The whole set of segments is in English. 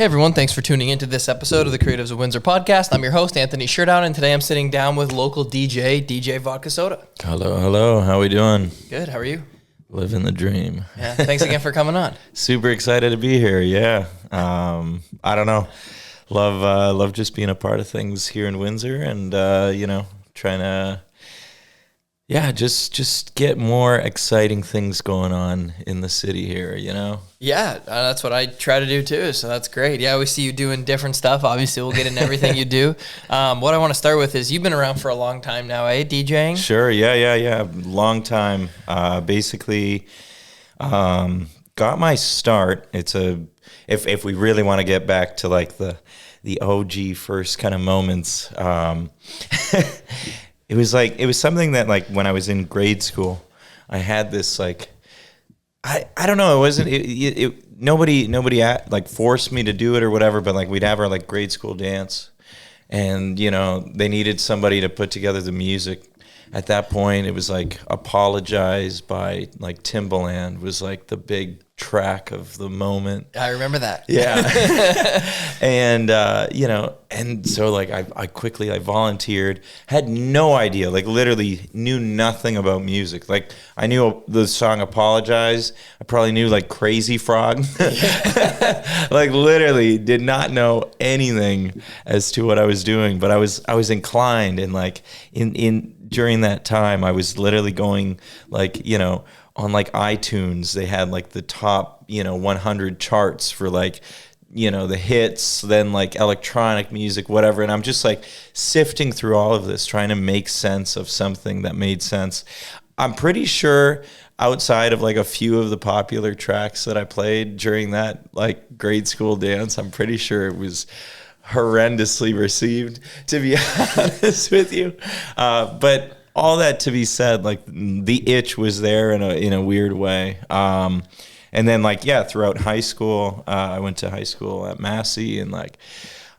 Hey everyone, thanks for tuning into this episode of the Creatives of Windsor Podcast. I'm your host, Anthony Shirdown, and today I'm sitting down with local DJ VODKASODA. Hello. How we doing? Good, how are you? Living the dream. Yeah, thanks again for coming on. Super excited to be here, yeah. I don't know. Love just being a part of things here in Windsor and, trying to, just get more exciting things going on in the city here, Yeah, that's what I try to do too, so that's great. Yeah, we see you doing different stuff. Obviously, we'll get into everything you do. What I want to start with is you've been around for a long time now, DJing? Sure, yeah. Long time. Basically, got my start. If we really want to get back to like the OG first kind of moments, it was something that like when I was in grade school, I had this like, I don't know, nobody like forced me to do it or whatever, but like we'd have our like grade school dance and, they needed somebody to put together the music. At that point, it was like Apologize by like Timbaland was like the big track of the moment. I remember that. Yeah. And, and so like I quickly volunteered, had no idea, like literally knew nothing about music. Like I knew the song Apologize. I probably knew like Crazy Frog. Like literally did not know anything as to what I was doing, but I was inclined and like during that time I was literally going like, on like iTunes, they had like the top, 100 charts for like, the hits, then like electronic music, whatever. And I'm just like sifting through all of this, trying to make sense of something that made sense. I'm pretty sure outside of like a few of the popular tracks that I played during that like grade school dance, I'm pretty sure it was horrendously received, to be honest with you. But all that to be said, like the itch was there in a weird way. And then like, throughout high school, I went to high school at Massey and like,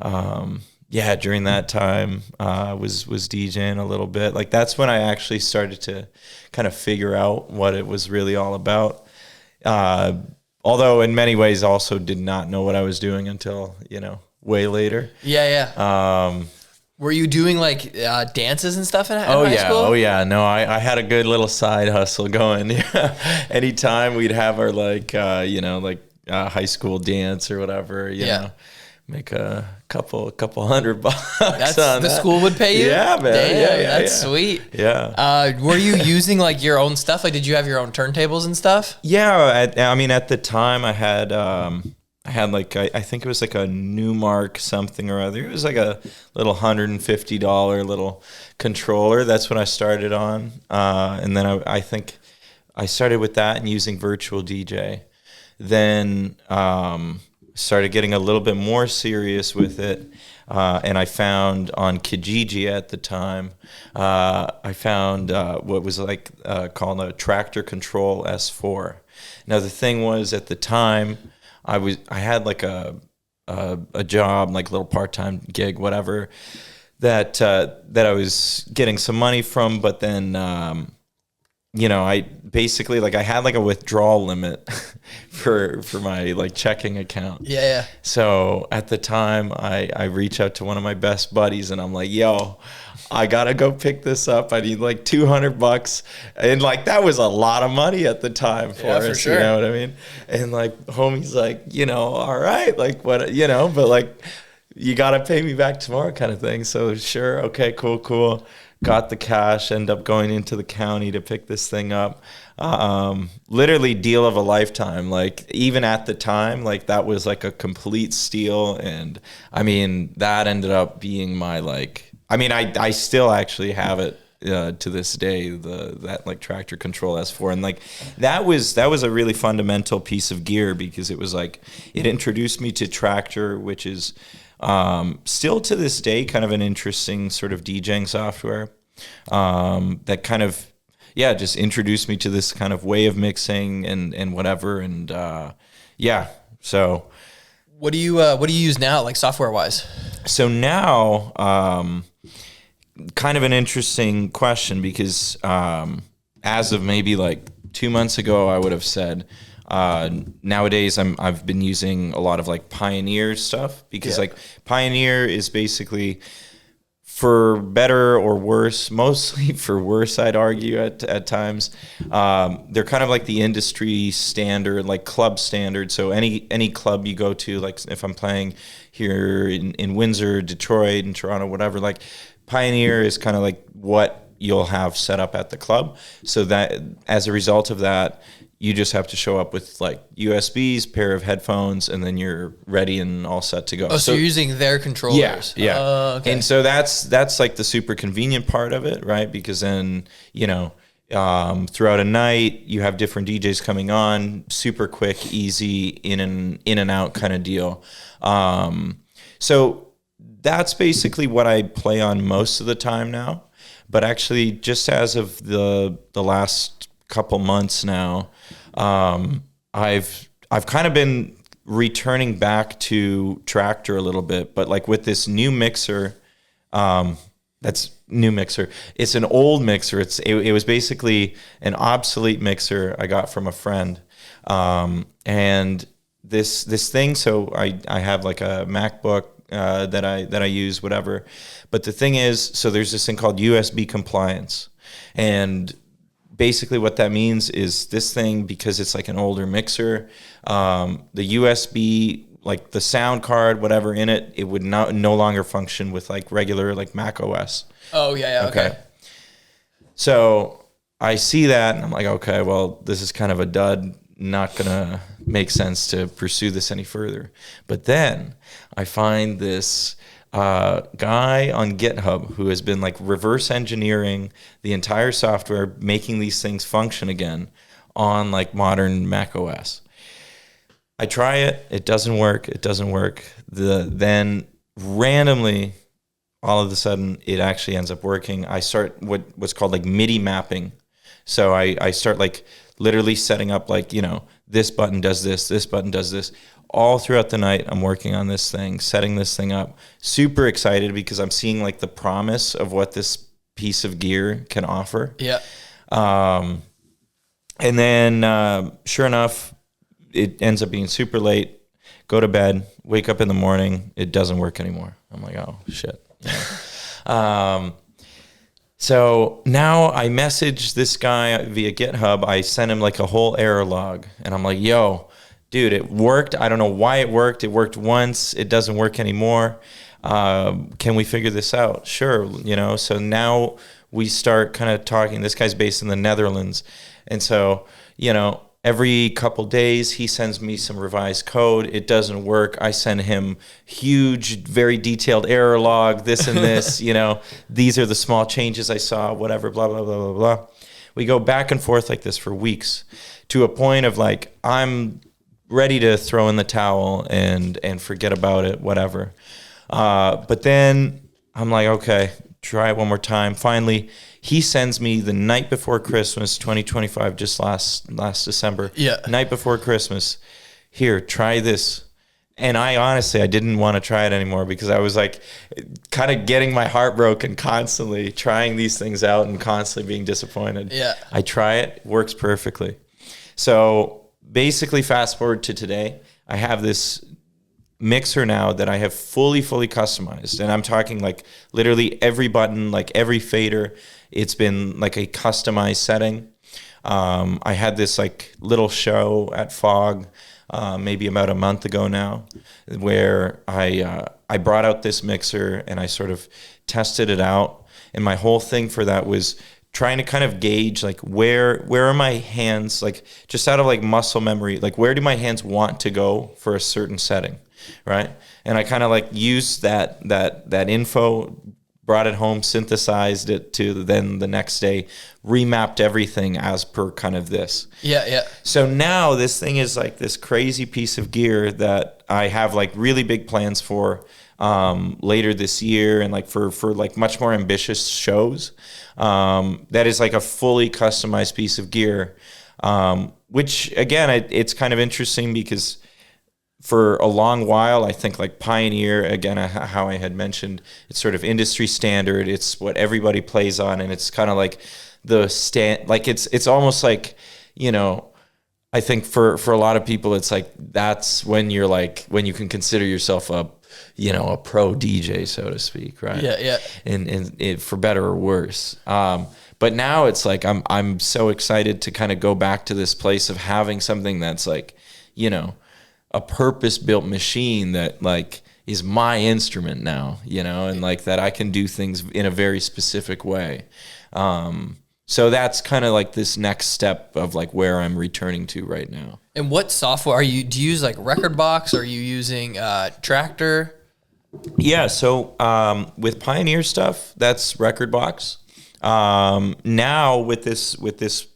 during that time, was DJing a little bit. Like that's when I actually started to kind of figure out what it was really all about. Although in many ways also did not know what I was doing until, way later. Yeah. Were you doing like dances and stuff in high school? Oh yeah. No, I had a good little side hustle going. Anytime we'd have our like, high school dance or whatever, you know, make a couple $100 That's on the that. School would pay you? Yeah, man. Damn, that's sweet. Yeah. Were you using like your own stuff? Like, did you have your own turntables and stuff? Yeah. At the time I had like, I think it was like a Newmark something or other. It was like a little $150 little controller. That's when I started on. And then I think I started with that and using Virtual DJ. Then started getting a little bit more serious with it. And I found on Kijiji at the time, I found what was like called a Tractor Control S4. Now the thing was at the time, I had like a job, like a little part-time gig, whatever, that I was getting some money from, but then I basically like I had like a withdrawal limit for my like checking account. Yeah. So at the time I reach out to one of my best buddies and I'm like, yo, I gotta go pick this up. I need like $200, and like that was a lot of money at the time for us. For sure. You know what I mean? And like homie's like, all right, like what, but like you gotta pay me back tomorrow, kind of thing. So sure, okay, cool. Got the cash. End up going into the county to pick this thing up. Literally deal of a lifetime. Like even at the time, like that was like a complete steal, and I mean that ended up being my like. I mean, I still actually have it to this day, that like Tractor Control S4, and like that was a really fundamental piece of gear because it was like it introduced me to Tractor, which is still to this day kind of an interesting sort of DJing software that kind of just introduced me to this kind of way of mixing and whatever, and so. What do you use now, like software wise? So now, kind of an interesting question because as of maybe like 2 months ago, I would have said Nowadays I've been using a lot of like Pioneer stuff because like Pioneer is basically, for better or worse, mostly for worse, I'd argue at times. They're kind of like the industry standard, like club standard. So any club you go to, like if I'm playing here in Windsor, Detroit, and Toronto, whatever, like Pioneer is kind of like what you'll have set up at the club. So that as a result of that, you just have to show up with like USBs, pair of headphones, and then you're ready and all set to go. Oh, so you're using their controllers. Yeah. Okay. And so that's like the super convenient part of it, right? Because then, throughout a night, you have different DJs coming on, super quick, easy, in and out kind of deal. So that's basically what I play on most of the time now. But actually, just as of the last couple months now, I've kind of been returning back to Tractor a little bit, but like with this new mixer, that's new mixer. It's an old mixer. It was basically an obsolete mixer I got from a friend, and this thing. So I have like a MacBook that I use, whatever. But the thing is, so there's this thing called USB compliance, and basically what that means is this thing, because it's like an older mixer, the USB, like the sound card, whatever in it, it would no longer function with like regular like Mac OS. Oh yeah, okay. So I see that and I'm like, okay, well, this is kind of a dud. Not gonna make sense to pursue this any further. But then I find this guy on GitHub who has been like reverse engineering the entire software, making these things function again on like modern Mac OS. I try it. It doesn't work. Then randomly, all of a sudden, it actually ends up working. I start what's called like MIDI mapping. So I start like literally setting up like, this button does this button does this. All throughout the night, I'm working on this thing, setting this thing up. Super excited because I'm seeing like the promise of what this piece of gear can offer. Yeah. And then sure enough, it ends up being super late. Go to bed, wake up in the morning, it doesn't work anymore. I'm like, oh shit. So now I message this guy via GitHub. I sent him like a whole error log, and I'm like, yo, dude, it worked. I don't know why it worked. It worked once. It doesn't work anymore. Can we figure this out? Sure. So now we start kind of talking. This guy's based in the Netherlands. And so, every couple days he sends me some revised code. It doesn't work. I send him huge, very detailed error log, this and this, these are the small changes I saw, whatever, blah, blah, blah, blah, blah. We go back and forth like this for weeks to a point of like, I'm ready to throw in the towel and forget about it, whatever. But then I'm like, okay, try it one more time. Finally, he sends me the night before Christmas, 2025, just last December. Yeah. Night before Christmas. Here, try this. And I didn't want to try it anymore because I was like kind of getting my heart broken constantly, trying these things out and constantly being disappointed. Yeah. I try it, works perfectly. So basically fast forward to today, I have this mixer now that I have fully customized, and I'm talking like literally every button, like every fader, it's been like a customized setting. I had this like little show at Fog maybe about a month ago now, where I brought out this mixer and I sort of tested it out, and my whole thing for that was trying to kind of gauge like where are my hands, like just out of like muscle memory, like where do my hands want to go for a certain setting, right? And I kind of like used that info, brought it home, synthesized it to then the next day, remapped everything as per kind of this. Yeah. So now this thing is like this crazy piece of gear that I have like really big plans for later this year, and like for like much more ambitious shows. That is like a fully customized piece of gear, which again, it's kind of interesting because for a long while, I think like Pioneer, again, how I had mentioned, it's sort of industry standard. It's what everybody plays on, and it's kind of like the stand. Like it's almost like I think for a lot of people, it's like, that's when you're like, when you can consider yourself a pro DJ, so to speak, right? Yeah. And it, for better or worse. But now it's like, I'm so excited to kind of go back to this place of having something that's like, a purpose-built machine that like is my instrument now, and like that I can do things in a very specific way. So that's kind of like this next step of like where I'm returning to right now. And what software do you use, like Rekordbox? Are you using Tractor? Yeah, so with Pioneer stuff, that's Rekordbox. Now with this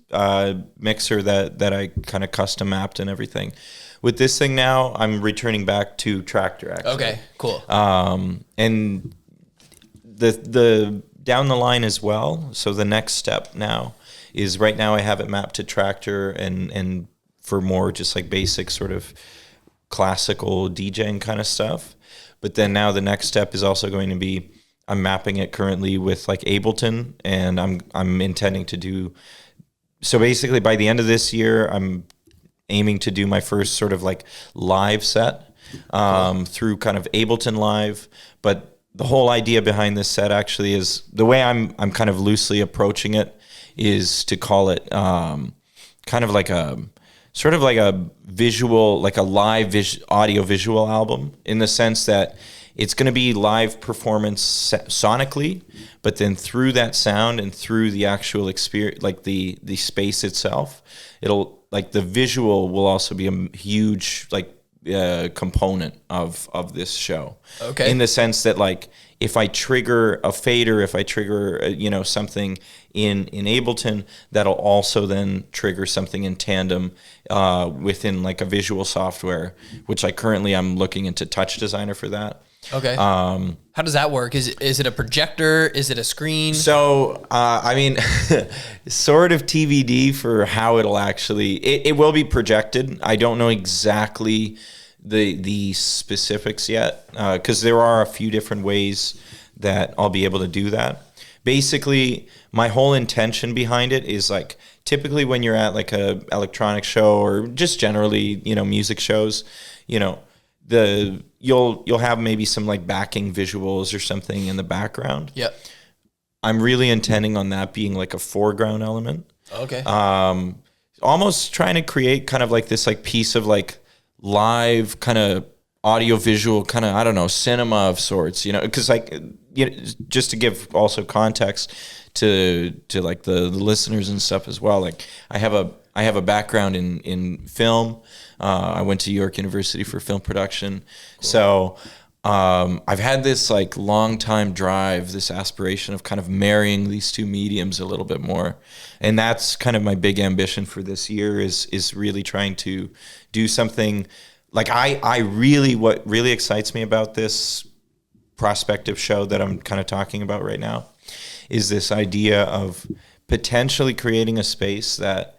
mixer that I kind of custom mapped and everything, with this thing now, I'm returning back to Tractor, actually. Okay, cool. And the down the line as well. So the next step now is, right now I have it mapped to Tractor and for more just like basic sort of classical DJing kind of stuff. But then now the next step is also going to be, I'm mapping it currently with like Ableton, and I'm intending to do, so basically by the end of this year, I'm aiming to do my first sort of like live set through kind of Ableton Live. But the whole idea behind this set actually is, the way I'm kind of loosely approaching it is to call it kind of like a sort of like a visual, like a live audio visual album, in the sense that it's going to be live performance sonically, but then through that sound and through the actual experience, like the space itself, it'll, like the visual will also be a huge like component of this show. Okay. In the sense that like, if I trigger a fader, if I trigger something in Ableton, that'll also then trigger something in tandem within like a visual software, which I'm looking into Touch Designer for that. Okay. How does that work? Is it a projector? Is it a screen? So, I mean, sort of TBD for how it'll actually, it will be projected. I don't know exactly the specifics yet, because there are a few different ways that I'll be able to do that. Basically, my whole intention behind it is like, typically when you're at like a electronic show or just generally, music shows, you'll have maybe some like backing visuals or something in the background. Yep. I'm really intending on that being like a foreground element. Okay. Almost trying to create kind of like this like piece of like live kind of audio visual kind of, I don't know, cinema of sorts, because like, just to give also context to like the listeners and stuff as well. Like I have a background in film. I went to York University for film production. Cool. So I've had this like long time drive, this aspiration of kind of marrying these two mediums a little bit more. And that's kind of my big ambition for this year is really trying to do something like what really excites me about this prospective show that I'm kind of talking about right now is this idea of potentially creating a space that,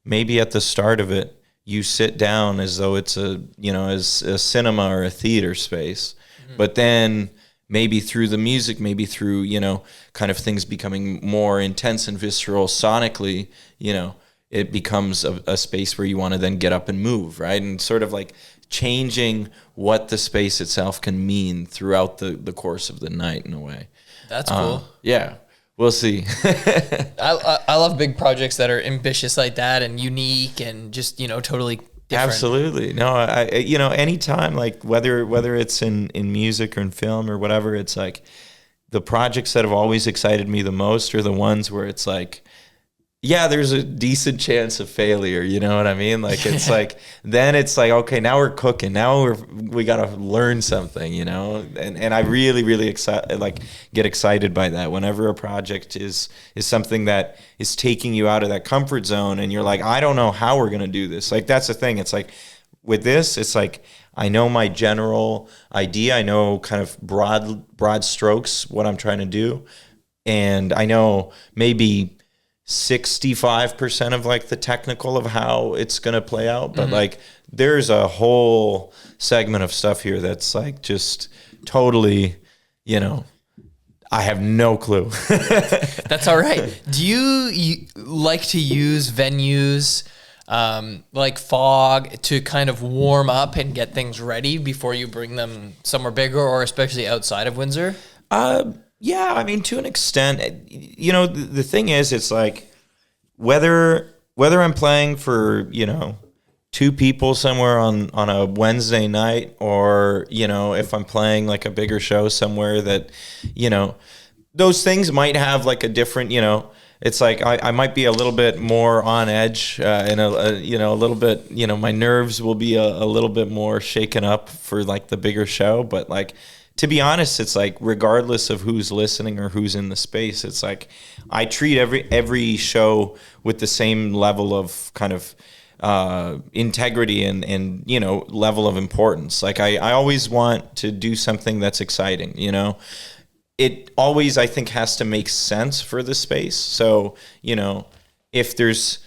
maybe at the start of it, you sit down as though it's as a cinema or a theater space, but then maybe through the music, maybe through, kind of things becoming more intense and visceral sonically, it becomes a space where you want to then get up and move, right? And sort of like changing what the space itself can mean throughout the course of the night in a way. That's cool. Yeah. We'll see. I love big projects that are ambitious like that and unique and just, totally different. Absolutely. No, anytime, like whether it's in music or in film or whatever, it's like the projects that have always excited me the most are the ones where it's like, yeah, there's a decent chance of failure. You know what I mean? Like, it's like, then it's like, okay, now we're cooking. Now we got to learn something, and I really, really get excited by that. Whenever a project is something that is taking you out of that comfort zone and you're like, I don't know how we're going to do this. Like, that's the thing. It's like with this, it's like, I know my general idea. I know kind of broad strokes, what I'm trying to do. And I know maybe 65% of like the technical of how it's going to play out. But like, there's a whole segment of stuff here that's like just totally, I have no clue. That's all right. Do you like to use venues like fog to kind of warm up and get things ready before you bring them somewhere bigger, or especially outside of Windsor? Yeah, I mean, to an extent, you know, the thing is, it's like whether I'm playing for, you know, 2 people somewhere on a Wednesday night, or, you know, if I'm playing like a bigger show somewhere that, you know, those things might have like a different, you know, it's like I might be a little bit more on edge, and you know, a little bit, you know, my nerves will be a little bit more shaken up for like the bigger show. But like, to be honest, it's like regardless of who's listening or who's in the space, it's like I treat every show with the same level of kind of integrity and you know, level of importance. Like I always want to do something that's exciting, you know. It always, I think, has to make sense for the space. So, you know, if there's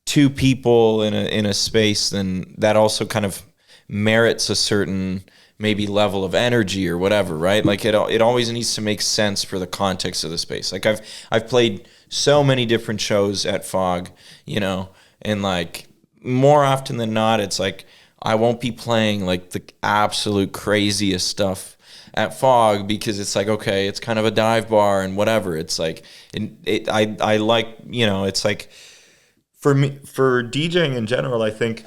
2 people in a space, then that also kind of merits a certain maybe level of energy or whatever, right? Like it always needs to make sense for the context of the space. Like I've played so many different shows at Fog, you know, and like more often than not, it's like I won't be playing like the absolute craziest stuff at Fog, because it's like, okay, it's kind of a dive bar and whatever. It's like, I like, you know, it's like for me, for DJing in general, I think,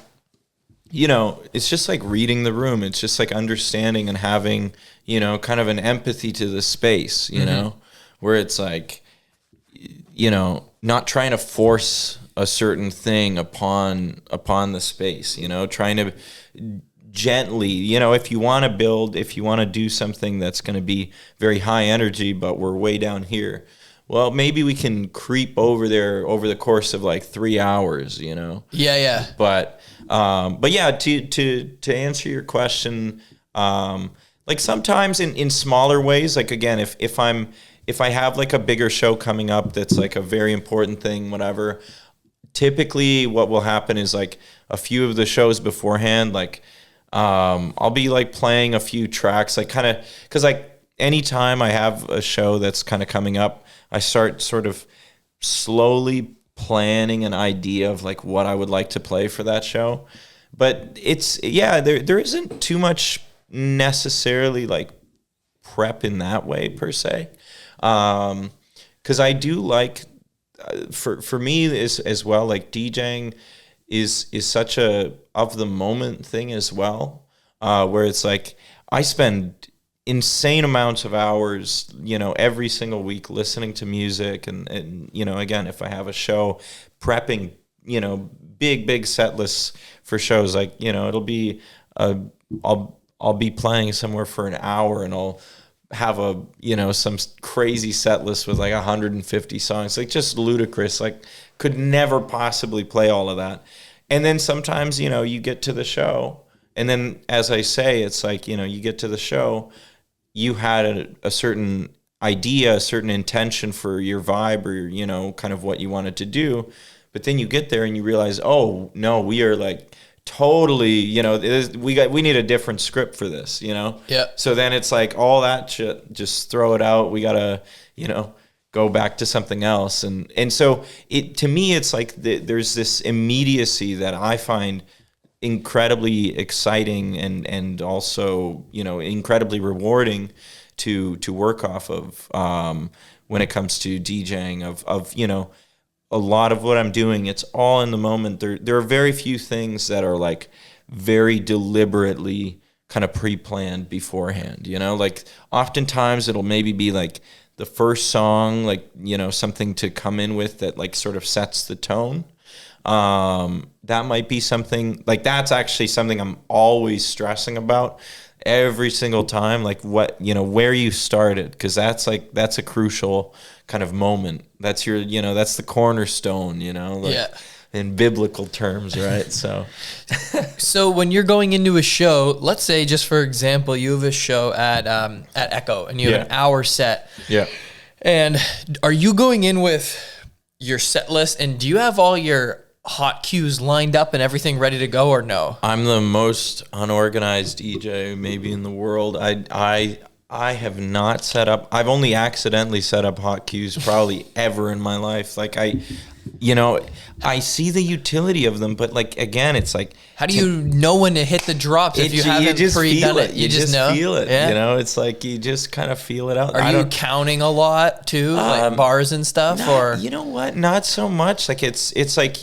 you know, it's just like reading the room. It's just like understanding and having, you know, kind of an empathy to the space, you know, where it's like, you know, not trying to force a certain thing upon the space, you know, trying to gently, you know, if you want to do something that's going to be very high energy, but we're way down here, well, maybe we can creep over there over the course of like 3 hours, you know? Yeah. But yeah, to answer your question, like sometimes in smaller ways, like again, if I have like a bigger show coming up that's like a very important thing, whatever, typically what will happen is like a few of the shows beforehand, like I'll be like playing a few tracks, like kind of, because like anytime I have a show that's kind of coming up, I start sort of slowly planning an idea of like what I would like to play for that show. But it's, yeah, there isn't too much necessarily like prep in that way per se. Because I do like, for me as well, like DJing is such a of the moment thing as well, where it's like I spend insane amounts of hours, you know, every single week listening to music, and you know, again, if I have a show, prepping, you know, big set lists for shows, like, you know, it'll be I'll be playing somewhere for an hour, and I'll have a, you know, some crazy set list with like 150 songs, like just ludicrous, like could never possibly play all of that. And then sometimes, you know, you get to the show, and then, as I say, it's like, you know, you get to the show, you had a certain idea, a certain intention for your vibe, or, you know, kind of what you wanted to do. But then you get there and you realize, oh, no, we are like totally, you know, we need a different script for this, you know? Yeah. So then it's like all that shit, just throw it out. We got to, you know, go back to something else. And so to me, it's like there's this immediacy that I find incredibly exciting and also, you know, incredibly rewarding to work off of, when it comes to DJing of, you know, a lot of what I'm doing, it's all in the moment. There are very few things that are like very deliberately kind of pre-planned beforehand, you know, like oftentimes it'll maybe be like the first song, like, you know, something to come in with that like sort of sets the tone. That might be something like, that's actually something I'm always stressing about every single time, like what, you know, where you started, because that's a crucial kind of moment. That's your, you know, that's the cornerstone, you know, like, yeah, in biblical terms, right? So so when you're going into a show, let's say just for example, you have a show at Echo and you have an hour set. Yeah. And are you going in with your set list, and do you have all your hot cues lined up and everything ready to go, or no? I'm the most unorganized DJ maybe in the world. I have not set up. I've only accidentally set up hot cues probably ever in my life. Like I see the utility of them, but like again, it's like how do you know when to hit the drops if you haven't pre-done it? You just know? feel it. Yeah. You know, it's like you just kind of feel it out. Are you counting a lot too, like bars and stuff, or you know what? Not so much. Like it's like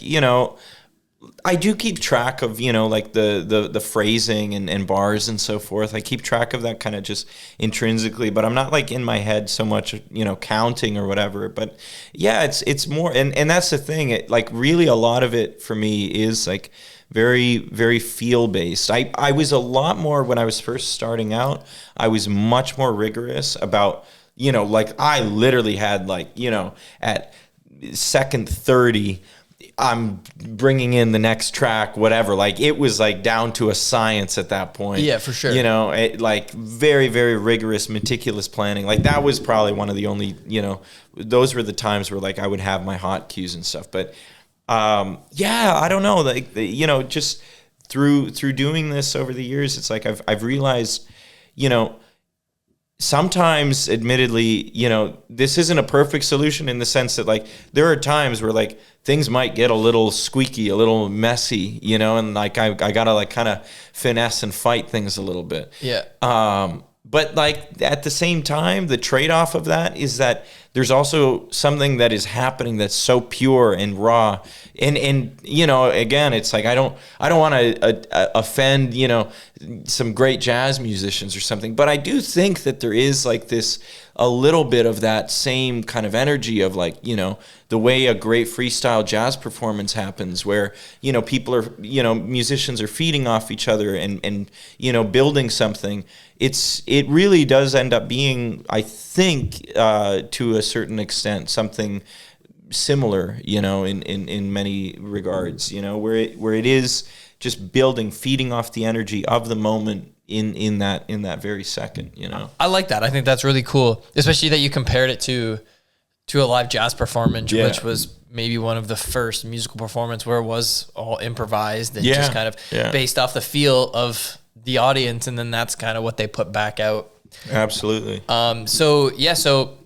I do keep track of, like the phrasing and bars and so forth. I keep track of that kind of just intrinsically, but I'm not like in my head so much, counting or whatever. But yeah, it's more, and that's the thing. It, like really a lot of it for me is like very, very feel based. I was a lot more when I was first starting out. I was much more rigorous about, like I literally had like, at second 30, I'm bringing in the next track, whatever. Like it was like down to a science at that point. Yeah, for sure. Like very, very rigorous, meticulous planning. Like that was probably one of the only, those were the times where like I would have my hot cues and stuff. But yeah, I don't know. Like, just through doing this over the years, it's like I've realized, sometimes admittedly, this isn't a perfect solution in the sense that like there are times where like things might get a little squeaky, a little messy, and like I gotta like kind of finesse and fight things a little bit. Yeah. But like at the same time, the trade-off of that is that there's also something that is happening that's so pure and raw. And again, it's like I don't want to offend, some great jazz musicians or something, but I do think that there is like this a little bit of that same kind of energy of like, the way a great freestyle jazz performance happens where, people are, musicians are feeding off each other and building something. It really does end up being, I think, to a certain extent, something similar, in many regards, where it is just building, feeding off the energy of the moment in that very second, I like that. I think that's really cool, especially that you compared it to a live jazz performance, which was maybe one of the first musical performance where it was all improvised and just kind of based off the feel of the audience, and then that's kind of what they put back out. Absolutely. So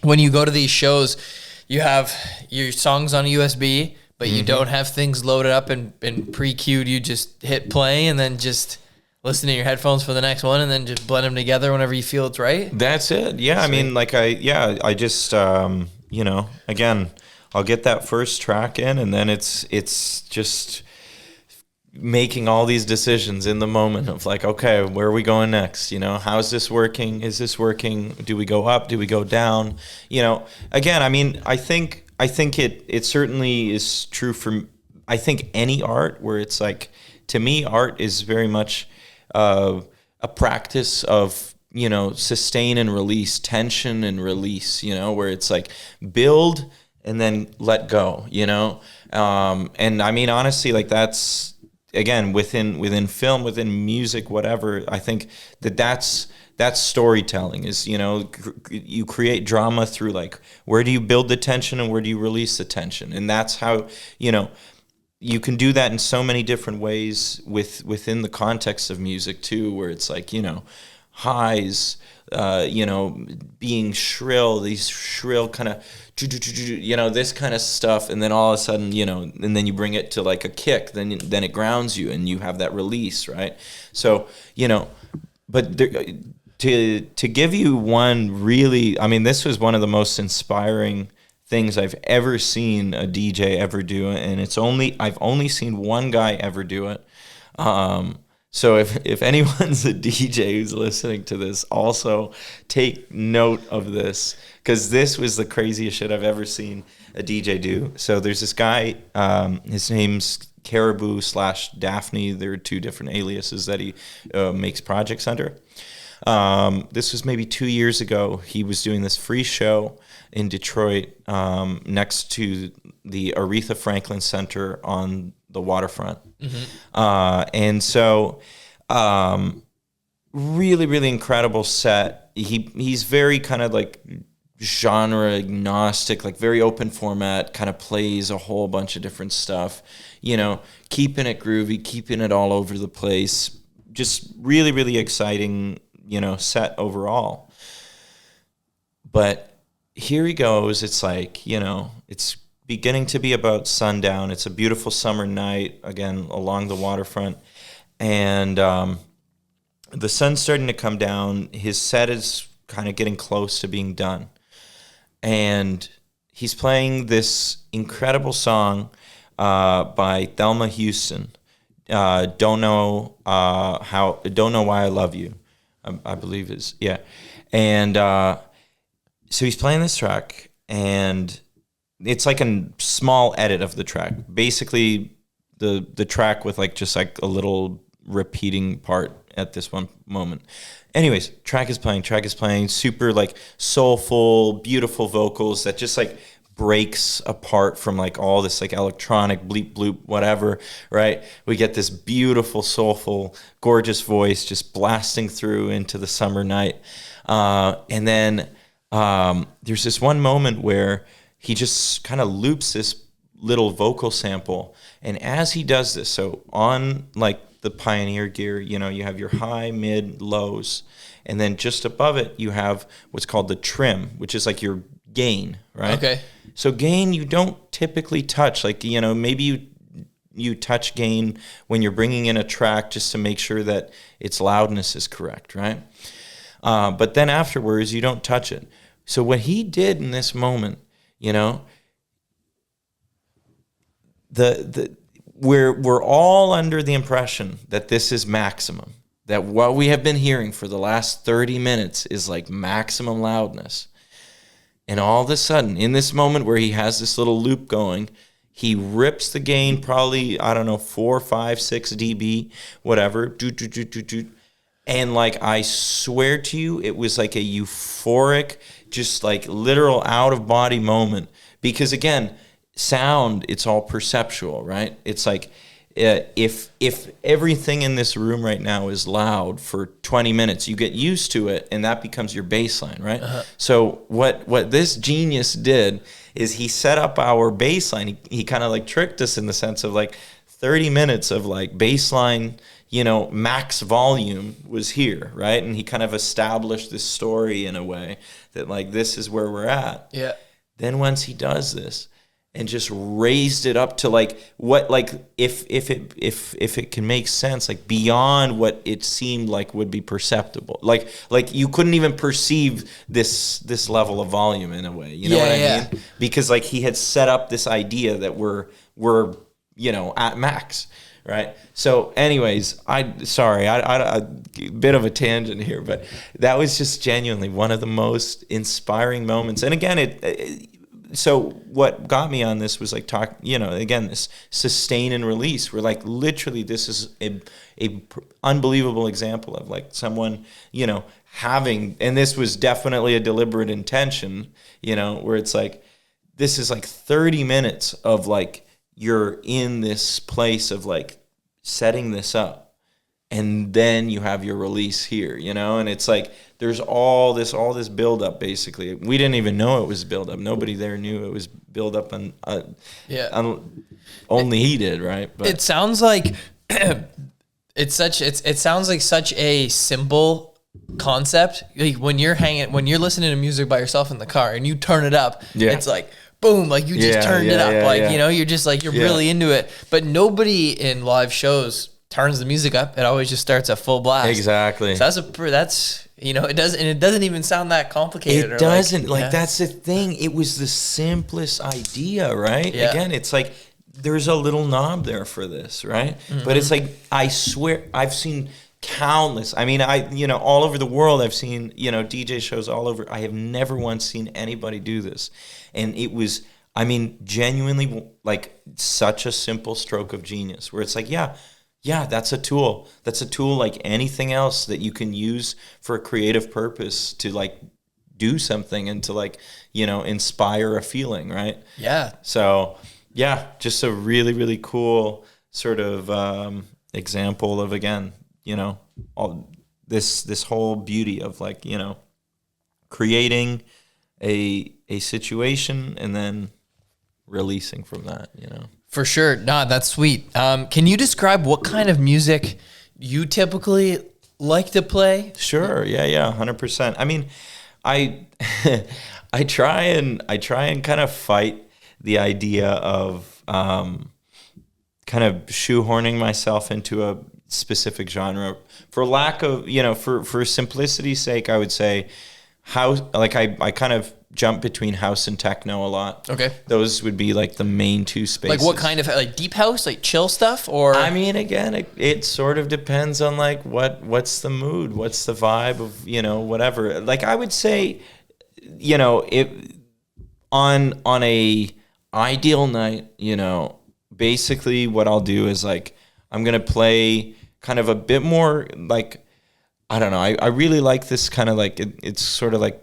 when you go to these shows, you have your songs on a USB, but you don't have things loaded up and pre-queued. You just hit play and then just listen to your headphones for the next one, and then just blend them together whenever you feel it's right. That's it. Yeah. Sweet. I mean, like I just, again, I'll get that first track in, and then it's just making all these decisions in the moment of like, okay, where are we going next? How is this working? Is this working? Do we go up? Do we go down? Again, I mean, I think it certainly is true for, I think any art where it's like, to me, art is very much a practice of, sustain and release, tension and release, where it's like build and then let go, and I mean, honestly, like that's, again, within film, within music, whatever, I think that's storytelling is, you create drama through like, where do you build the tension and where do you release the tension? And that's how, you can do that in so many different ways within the context of music too, where it's like, highs, being shrill, these shrill kind of, this kind of stuff. And then all of a sudden, and then you bring it to like a kick, then it grounds you and you have that release, right? So, but to give you one really, I mean, this was one of the most inspiring things I've ever seen a DJ ever do, and I've only seen one guy ever do it. So if anyone's a DJ who's listening to this, also take note of this, because this was the craziest shit I've ever seen a DJ do. So there's this guy, his name's Caribou/Daphne. There are two different aliases that he makes projects under. This was maybe 2 years ago. He was doing this free show in Detroit, next to the Aretha Franklin Center on the waterfront. And so, really, really incredible set. He's very kind of like genre agnostic, like very open format, kind of plays a whole bunch of different stuff, keeping it groovy, keeping it all over the place. Just really, really exciting set overall. But here he goes. It's like, it's beginning to be about sundown. It's a beautiful summer night, again, along the waterfront. And the sun's starting to come down. His set is kind of getting close to being done. And he's playing this incredible song by Thelma Houston. Don't know why I love you. I believe is, yeah. And so he's playing this track, and it's like a small edit of the track. Basically, the track with like just like a little repeating part at this one moment. Anyways, track is playing, super like soulful, beautiful vocals that just like breaks apart from like all this like electronic bleep bloop whatever, right? We get this beautiful, soulful, gorgeous voice just blasting through into the summer night. And then there's this one moment where he just kind of loops this little vocal sample. And as he does this, so on like the Pioneer gear, you have your high, mid, lows, and then just above it you have what's called the trim, which is like your gain, right? Okay. So gain you don't typically touch, like maybe you touch gain when you're bringing in a track just to make sure that its loudness is correct, right? But then afterwards you don't touch it. So what he did in this moment, we're all under the impression that this is maximum, that what we have been hearing for the last 30 minutes is like maximum loudness. And all of a sudden, in this moment where he has this little loop going, he rips the gain probably, 4, 5, 6 dB, whatever, and like I swear to you, it was like a euphoric, just like literal out-of-body moment. Because again, sound, it's all perceptual, right? It's like if everything in this room right now is loud for 20 minutes, you get used to it, and that becomes your baseline, right? So what this genius did is he set up our baseline. He kind of like tricked us in the sense of like 30 minutes of like baseline, max volume was here, right? And he kind of established this story in a way that like this is where we're at. Yeah. Then once he does this, and just raised it up to like what, like if it can make sense, like beyond what it seemed like would be perceptible, like you couldn't even perceive this level of volume in a way, you know what I mean? Because like he had set up this idea that we're at max, right? So anyways, I bit of a tangent here, but that was just genuinely one of the most inspiring moments. And again, so what got me on this was like again, this sustain and release. We're like, literally, this is a unbelievable example of like someone, having, and this was definitely a deliberate intention, where it's like, this is like 30 minutes of like, you're in this place of like setting this up. And then you have your release here, and it's like there's all this build up. Basically, we didn't even know it was build up. Nobody there knew it was build up, and only he did, right? But it sounds like it sounds like such a simple concept. Like when you're listening to music by yourself in the car and you turn it up, it's like boom, like you just turned it up, you're just like you're really into it. But nobody in live shows turns the music up. It always just starts at full blast. Exactly. So it doesn't even sound that complicated. It doesn't. That's the thing. It was the simplest idea, right? Yeah. Again, it's like there's a little knob there for this, right? Mm-hmm. But it's like, I swear, I've seen countless. I mean, all over the world, I've seen, DJ shows all over. I have never once seen anybody do this. And it was, genuinely like such a simple stroke of genius where it's like, yeah, that's a tool. That's a tool like anything else that you can use for a creative purpose to like do something and to like, inspire a feeling, right? Yeah. So, yeah, just a really, really cool sort of example of, again, all this whole beauty of like, creating a situation and then releasing from that, For sure. Nah, that's sweet. Can you describe what kind of music you typically like to play? Sure. Yeah. 100%. I mean, I I try and kind of fight the idea of kind of shoehorning myself into a specific genre for lack of, for simplicity's sake. I would say house, like I kind of jump between house and techno a lot. Okay. Those would be like the main two spaces. Like what kind of, like deep house, like chill stuff, or? I mean, again, it sort of depends on like what's the mood, what's the vibe of, whatever. Like I would say, if on a ideal night, basically what I'll do is like, I'm going to play kind of a bit more like, I don't know. I really like this kind of like, it's sort of like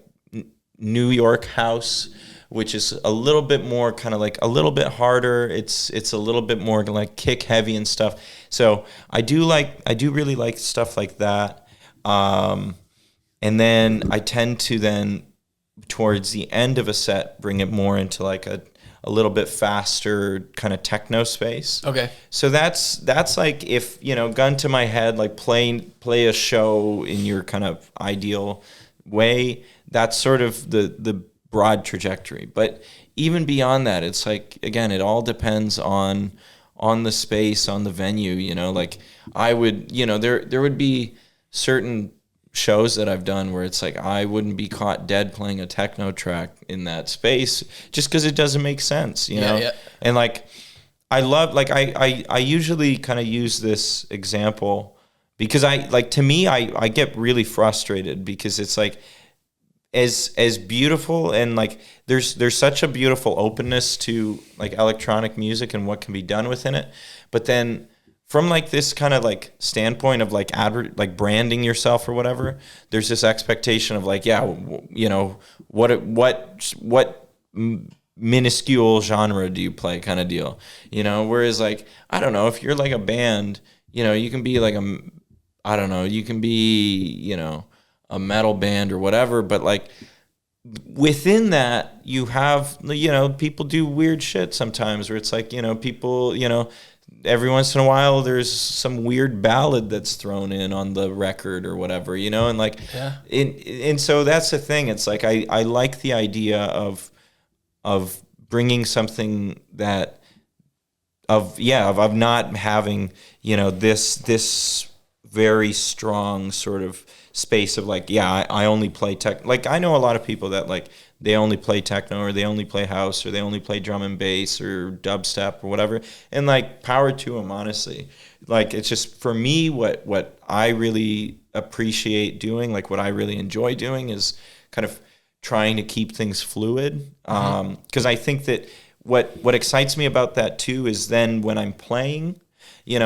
New York house, which is a little bit more kind of like a little bit harder. It's a little bit more like kick heavy and stuff. So I do really like stuff like that. And then I tend to then towards the end of a set, bring it more into like a little bit faster kind of techno space. Okay. So that's like if, gun to my head, like play a show in your kind of ideal way, that's sort of the broad trajectory. But even beyond that, it's like, again, it all depends on the space, on the venue, like I would, there would be certain shows that I've done where it's like I wouldn't be caught dead playing a techno track in that space just because it doesn't make sense, Yeah. And like I love, like I usually kind of use this example because to me I get really frustrated because it's like as beautiful and like there's such a beautiful openness to like electronic music and what can be done within it, but then from like this kind of like standpoint of like like branding yourself or whatever, there's this expectation of like, what minuscule genre do you play kind of deal, whereas like, I don't know, if you're like a band, you can be like you can be, a metal band or whatever, but like within that you have, people do weird shit sometimes where it's like, people, every once in a while there's some weird ballad that's thrown in on the record or whatever, and like, yeah. And so that's the thing. It's like, I like the idea of bringing something that of not having, this very strong sort of space of like, I only play tech. Like I know a lot of people that like, they only play techno or they only play house or they only play drum and bass or dubstep or whatever. And like power to them, honestly. Like it's just for me, what I really appreciate doing, like what I really enjoy doing is kind of trying to keep things fluid. Because I think that what excites me about that too is then when I'm playing,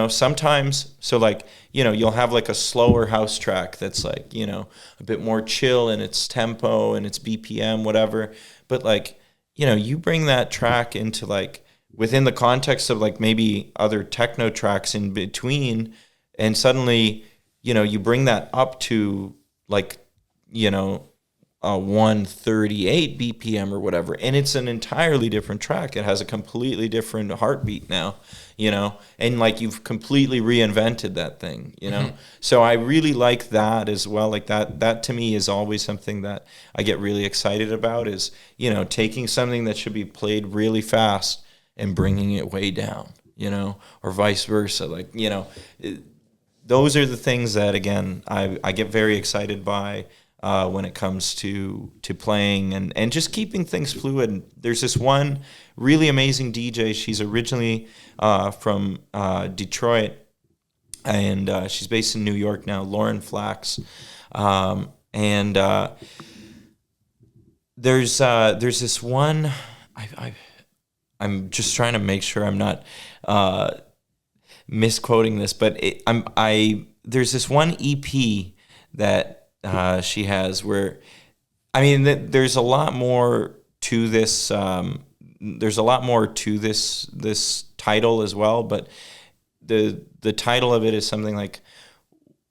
sometimes, so like, you'll have like a slower house track that's like, a bit more chill in its tempo and its BPM, whatever. But like, you bring that track into like within the context of like maybe other techno tracks in between, and suddenly, you bring that up to like, 138 BPM or whatever, and it's an entirely different track. It has a completely different heartbeat now, and like you've completely reinvented that thing, So I really like that as well. Like that to me is always something that I get really excited about is, taking something that should be played really fast and bringing it way down, or vice versa. Like, those are the things that, again, I get very excited by. When it comes to playing and just keeping things fluid. There's this one really amazing DJ. She's originally from Detroit, and she's based in New York now, Lauren Flax. And there's this one. I'm just trying to make sure I'm not misquoting this, but there's this one EP that she has where, I mean, there's a lot more to this. There's a lot more to this title as well, but the title of it is something like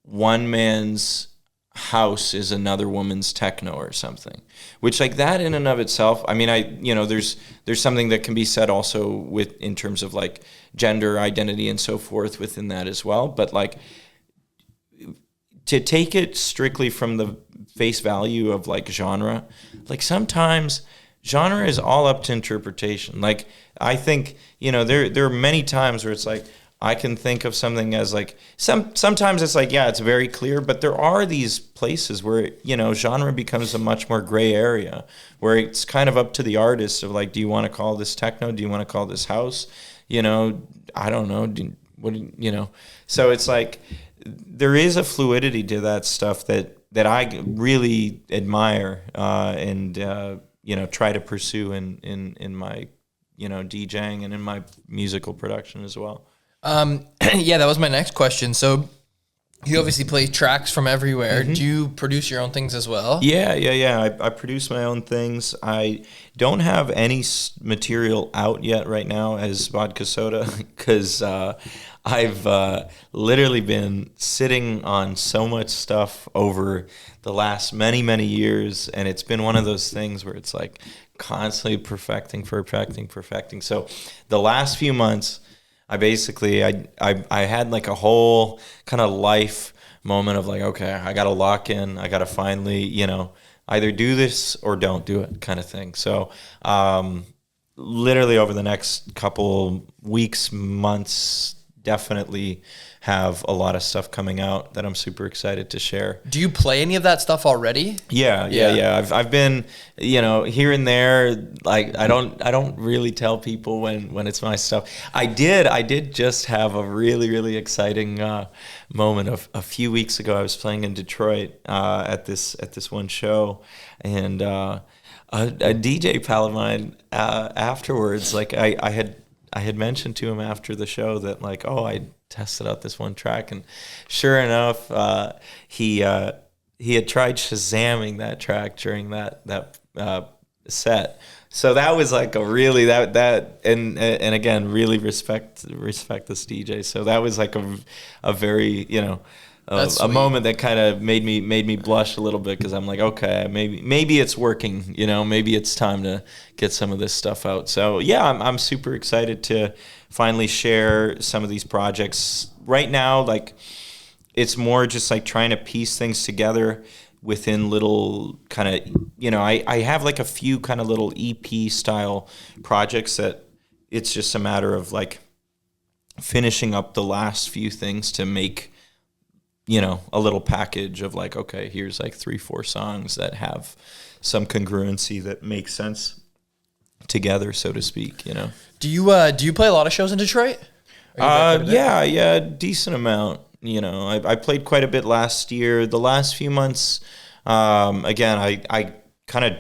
"One Man's House is Another Woman's Techno" or something. Which, like, that in and of itself, I mean, there's something that can be said also with in terms of like gender identity and so forth within that as well. But like, to take it strictly from the face value of like genre, like sometimes genre is all up to interpretation. Like I think, you know, there are many times where it's like I can think of something as like sometimes it's like, yeah, it's very clear, but there are these places where, you know, genre becomes a much more gray area where it's kind of up to the artist of like, do you want to call this techno? Do you want to call this house? You know, I don't know. You know, so it's like there is a fluidity to that stuff that I really admire and you know, try to pursue in my, you know, DJing and in my musical production as well. Yeah, that was my next question. So you obviously play tracks from everywhere. Mm-hmm. Do you produce your own things as well? Yeah. I produce my own things. I don't have any material out yet right now as DJVODKASODA because I've literally been sitting on so much stuff over the last many years, and it's been one of those things where it's like constantly perfecting. So the last few months, I basically I had like a whole kind of life moment of like, okay, I got to lock in. I got to finally, you know, either do this or don't do it kind of thing. So literally over the next couple weeks, months, definitely have a lot of stuff coming out that I'm super excited to share. Do you play any of that stuff already? Yeah. I've been, you know, here and there. Like I don't really tell people when it's my stuff. I did just have a really exciting moment of a few weeks ago. I was playing in Detroit at this one show, and a DJ pal of mine afterwards, like I had mentioned to him after the show that like, oh, I tested out this one track, and sure enough, he had tried Shazamming that track during that set. So that was like a really that and again, really respect this DJ. So that was like a very, you know, a moment that kind of made me blush a little bit because I'm like, okay, maybe it's working, you know, maybe it's time to get some of this stuff out. So yeah, I'm super excited to finally share some of these projects. Right now, like it's more just like trying to piece things together within little kind of, you know, I have like a few kind of little EP style projects that it's just a matter of like finishing up the last few things to make, you know, a little package of like, okay, here's like 3-4 songs that have some congruency that makes sense together, so to speak, you know. Do you play a lot of shows in Detroit? Yeah, decent amount. You know, I played quite a bit last year. The last few months, again, I kind of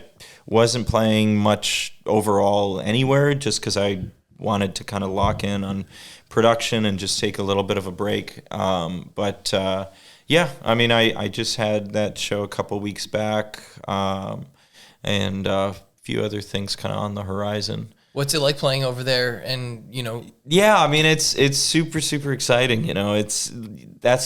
wasn't playing much overall anywhere just because I wanted to kind of lock in on production and just take a little bit of a break. But yeah, I mean, I just had that show a couple weeks back, and a few other things kind of on the horizon. What's it like playing over there? And, you know, yeah, I mean, it's super exciting. You know, that's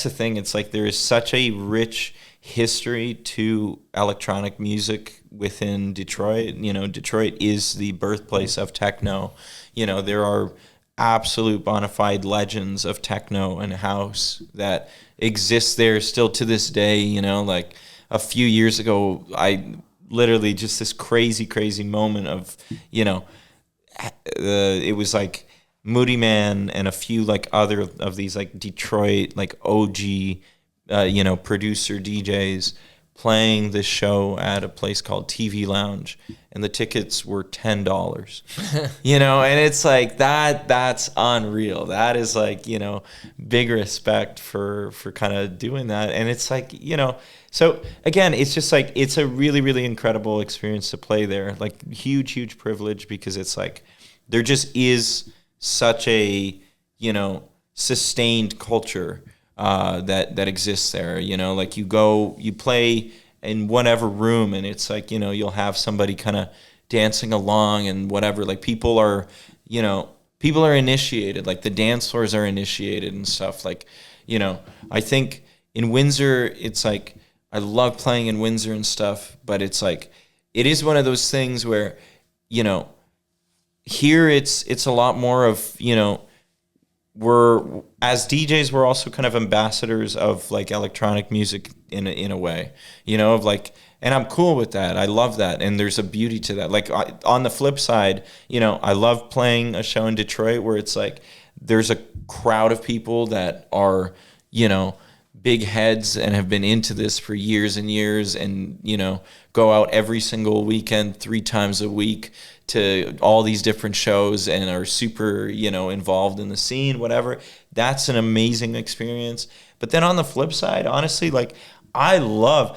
the thing. It's like there is such a rich history to electronic music within Detroit. You know, Detroit is the birthplace of techno. You know, there are absolute bona fide legends of techno and house that exist there still to this day. You know, like a few years ago, I literally just this crazy moment of, you know, it was like Moody Man and a few like other of these like Detroit like OG you know, producer DJs playing this show at a place called TV Lounge, and the tickets were $10. You know, and it's like that's unreal. That is like, you know, big respect for kind of doing that. And it's like, you know, so again, it's just like it's a really incredible experience to play there. Like huge privilege, because it's like there just is such a, you know, sustained culture that exists there. You know, like you play in whatever room, and it's like, you know, you'll have somebody kind of dancing along and whatever. Like people are initiated, like the dance floors are initiated and stuff. Like, you know, I think in Windsor, it's like I love playing in Windsor and stuff, but it's like it is one of those things where, you know, here it's a lot more of, you know, we're as DJs, we're also kind of ambassadors of like electronic music in a way, of like, and I'm cool with that. I love that. And there's a beauty to that. Like on the flip side, I love playing a show in Detroit where it's like, there's a crowd of people that are, big heads and have been into this for years and years and, go out every single weekend, 3 times a week to all these different shows and are super, involved in the scene, whatever. That's an amazing experience. But then on the flip side, honestly, like I love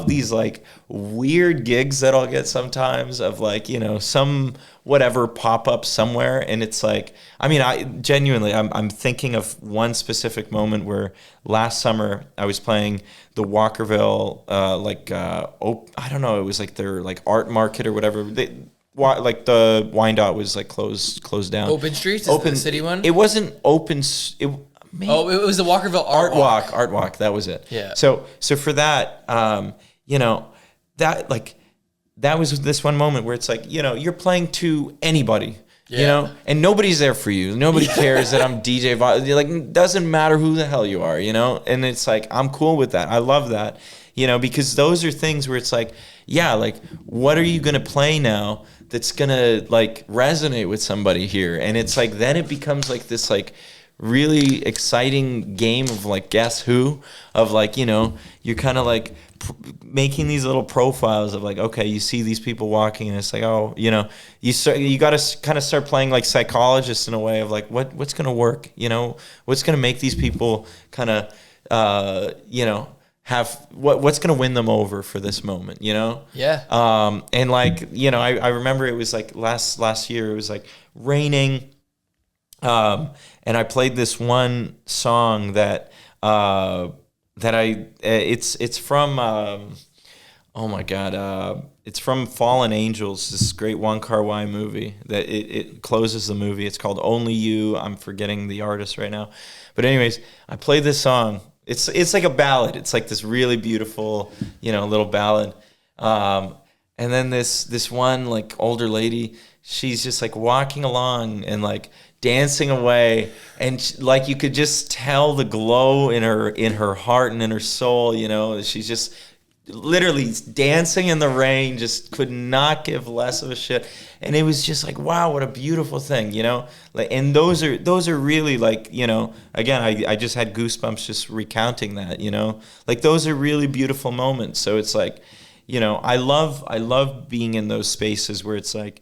these like weird gigs that I'll get sometimes of like, some whatever pop up somewhere. And it's like, I mean, I'm thinking of one specific moment where last summer I was playing the Walkerville, I don't know, it was like their like art market or whatever. Like the Wyandotte was like closed down. Open Streets is the city one? It wasn't open. It was the Walkerville Art Walk. That was it. Yeah. So for that, that was this one moment where it's like, you're playing to anybody, and nobody's there for you. Nobody cares that I'm DJ Vodka. Like, it doesn't matter who the hell you are, and it's like, I'm cool with that. I love that, because those are things where it's like, yeah, like, what are you going to play now that's going to like resonate with somebody here? And it's like, then it becomes like this, like, really exciting game of like guess who, of like, you're kind of like making these little profiles of like, okay, you see these people walking and it's like, oh, you got to kind of start playing like psychologists in a way of like what's going to work, what's going to make these people kind of have what's going to win them over for this moment, Yeah. And like, I remember it was like last year it was like raining. And I played this one song that it's from oh my god, it's from Fallen Angels, this great Wong Kar-wai movie that it closes the movie. It's called Only You. I'm forgetting the artist right now, but anyways, I played this song. It's like a ballad. It's like this really beautiful, little ballad. And then this one like older lady, she's just like walking along and like dancing away, and like you could just tell the glow in her heart and in her soul. She's just literally dancing in the rain, just could not give less of a shit. And it was just like, wow, what a beautiful thing, like, and those are really like, again, I just had goosebumps just recounting that, like those are really beautiful moments. So it's like, I love being in those spaces where it's like,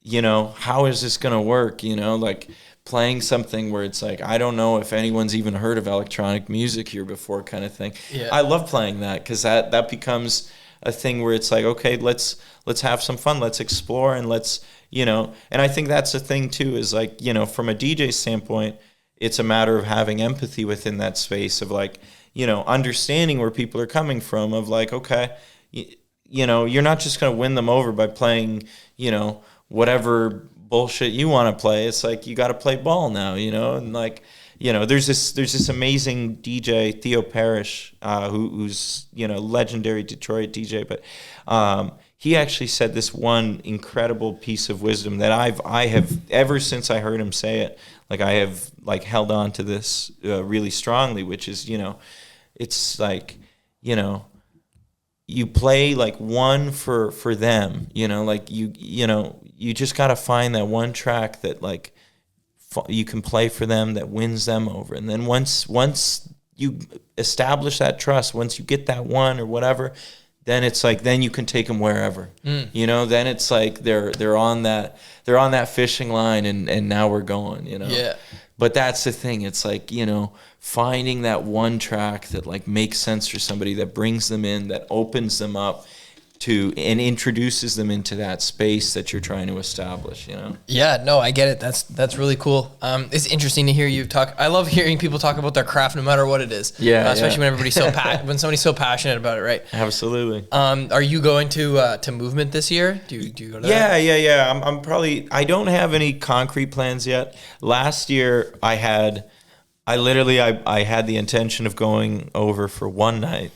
how is this going to work? Like playing something where it's like, I don't know if anyone's even heard of electronic music here before kind of thing. Yeah. I love playing that because that becomes a thing where it's like, okay, let's have some fun. Let's explore and let's, and I think that's the thing too, is like, from a DJ standpoint, it's a matter of having empathy within that space of like, understanding where people are coming from of like, okay, you're not just going to win them over by playing, whatever bullshit you want to play. It's like, you got to play ball now, and like, there's this amazing DJ, Theo Parrish, who's, legendary Detroit DJ, but he actually said this one incredible piece of wisdom that I have ever since I heard him say it, like I have like held on to this really strongly, which is, it's like, you play like one for them, like you just got to find that one track that like you can play for them that wins them over. And then once you establish that trust, once you get that one or whatever, then it's like, then you can take them wherever, then it's like they're on that fishing line and now we're going, Yeah. But that's the thing. It's like, finding that one track that like makes sense for somebody, that brings them in, that opens them up to and introduces them into that space that you're trying to establish, Yeah, no, I get it. That's really cool. It's interesting to hear you talk. I love hearing people talk about their craft no matter what it is. Yeah. Especially when everybody's when somebody's so passionate about it, right? Absolutely. Are you going to Movement this year? Do you go to that? Yeah. I'm probably, I don't have any concrete plans yet. Last year I had the intention of going over for one night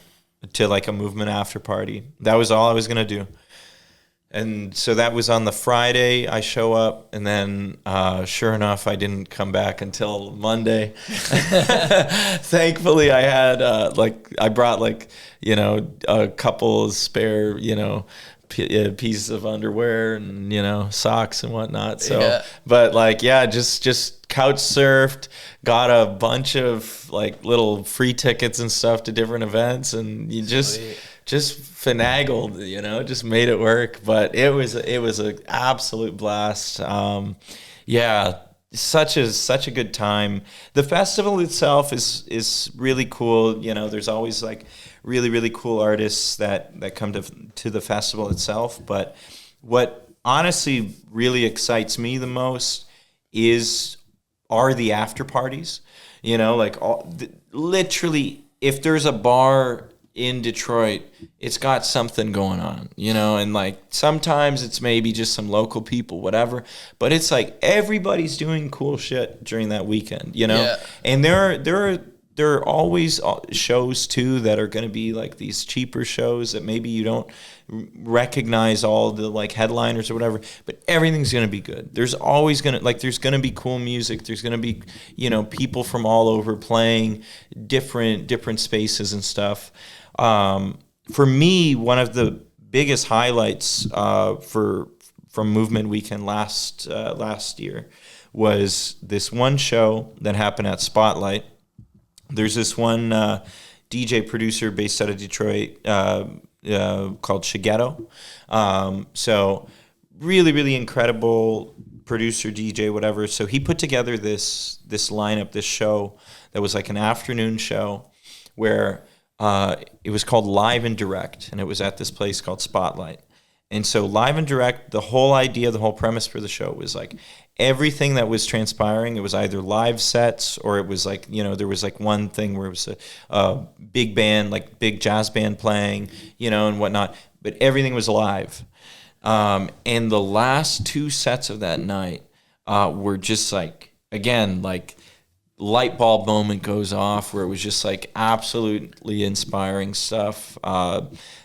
to like a Movement after party. That was all I was going to do. And so that was on the Friday. I show up, and then sure enough, I didn't come back until Monday. Thankfully, I had I brought a couple spare pieces of underwear and socks and whatnot. So, but just couch surfed, got a bunch of little free tickets and stuff to different events, and you just finagled, just made it work. But it was an absolute blast. Such a good time. The festival itself is really cool. There's always really, really cool artists that come to the festival itself. But what honestly really excites me the most are the after parties. Literally, if there's a bar in Detroit, it's got something going on, and sometimes it's maybe just some local people, whatever, but it's everybody's doing cool shit during that weekend, and there are always shows too that are going to be these cheaper shows that maybe you don't recognize all the headliners or whatever, but everything's going to be good. There's always going to there's going to be cool music. There's going to be people from all over playing different spaces and stuff. For me, one of the biggest highlights from Movement Weekend last year was this one show that happened at Spotlight. There's this one DJ producer based out of Detroit called Shigeto. So really, really incredible producer, DJ, whatever. So he put together this lineup, this show that was an afternoon show where it was called Live and Direct, and it was at this place called Spotlight. And so Live and Direct, the whole idea, the whole premise for the show was everything that was transpiring, it was either live sets or it was there was one thing where it was a big band, big jazz band playing, and whatnot, but everything was live. And the last two sets of that night were just light bulb moment goes off where it was just absolutely inspiring stuff.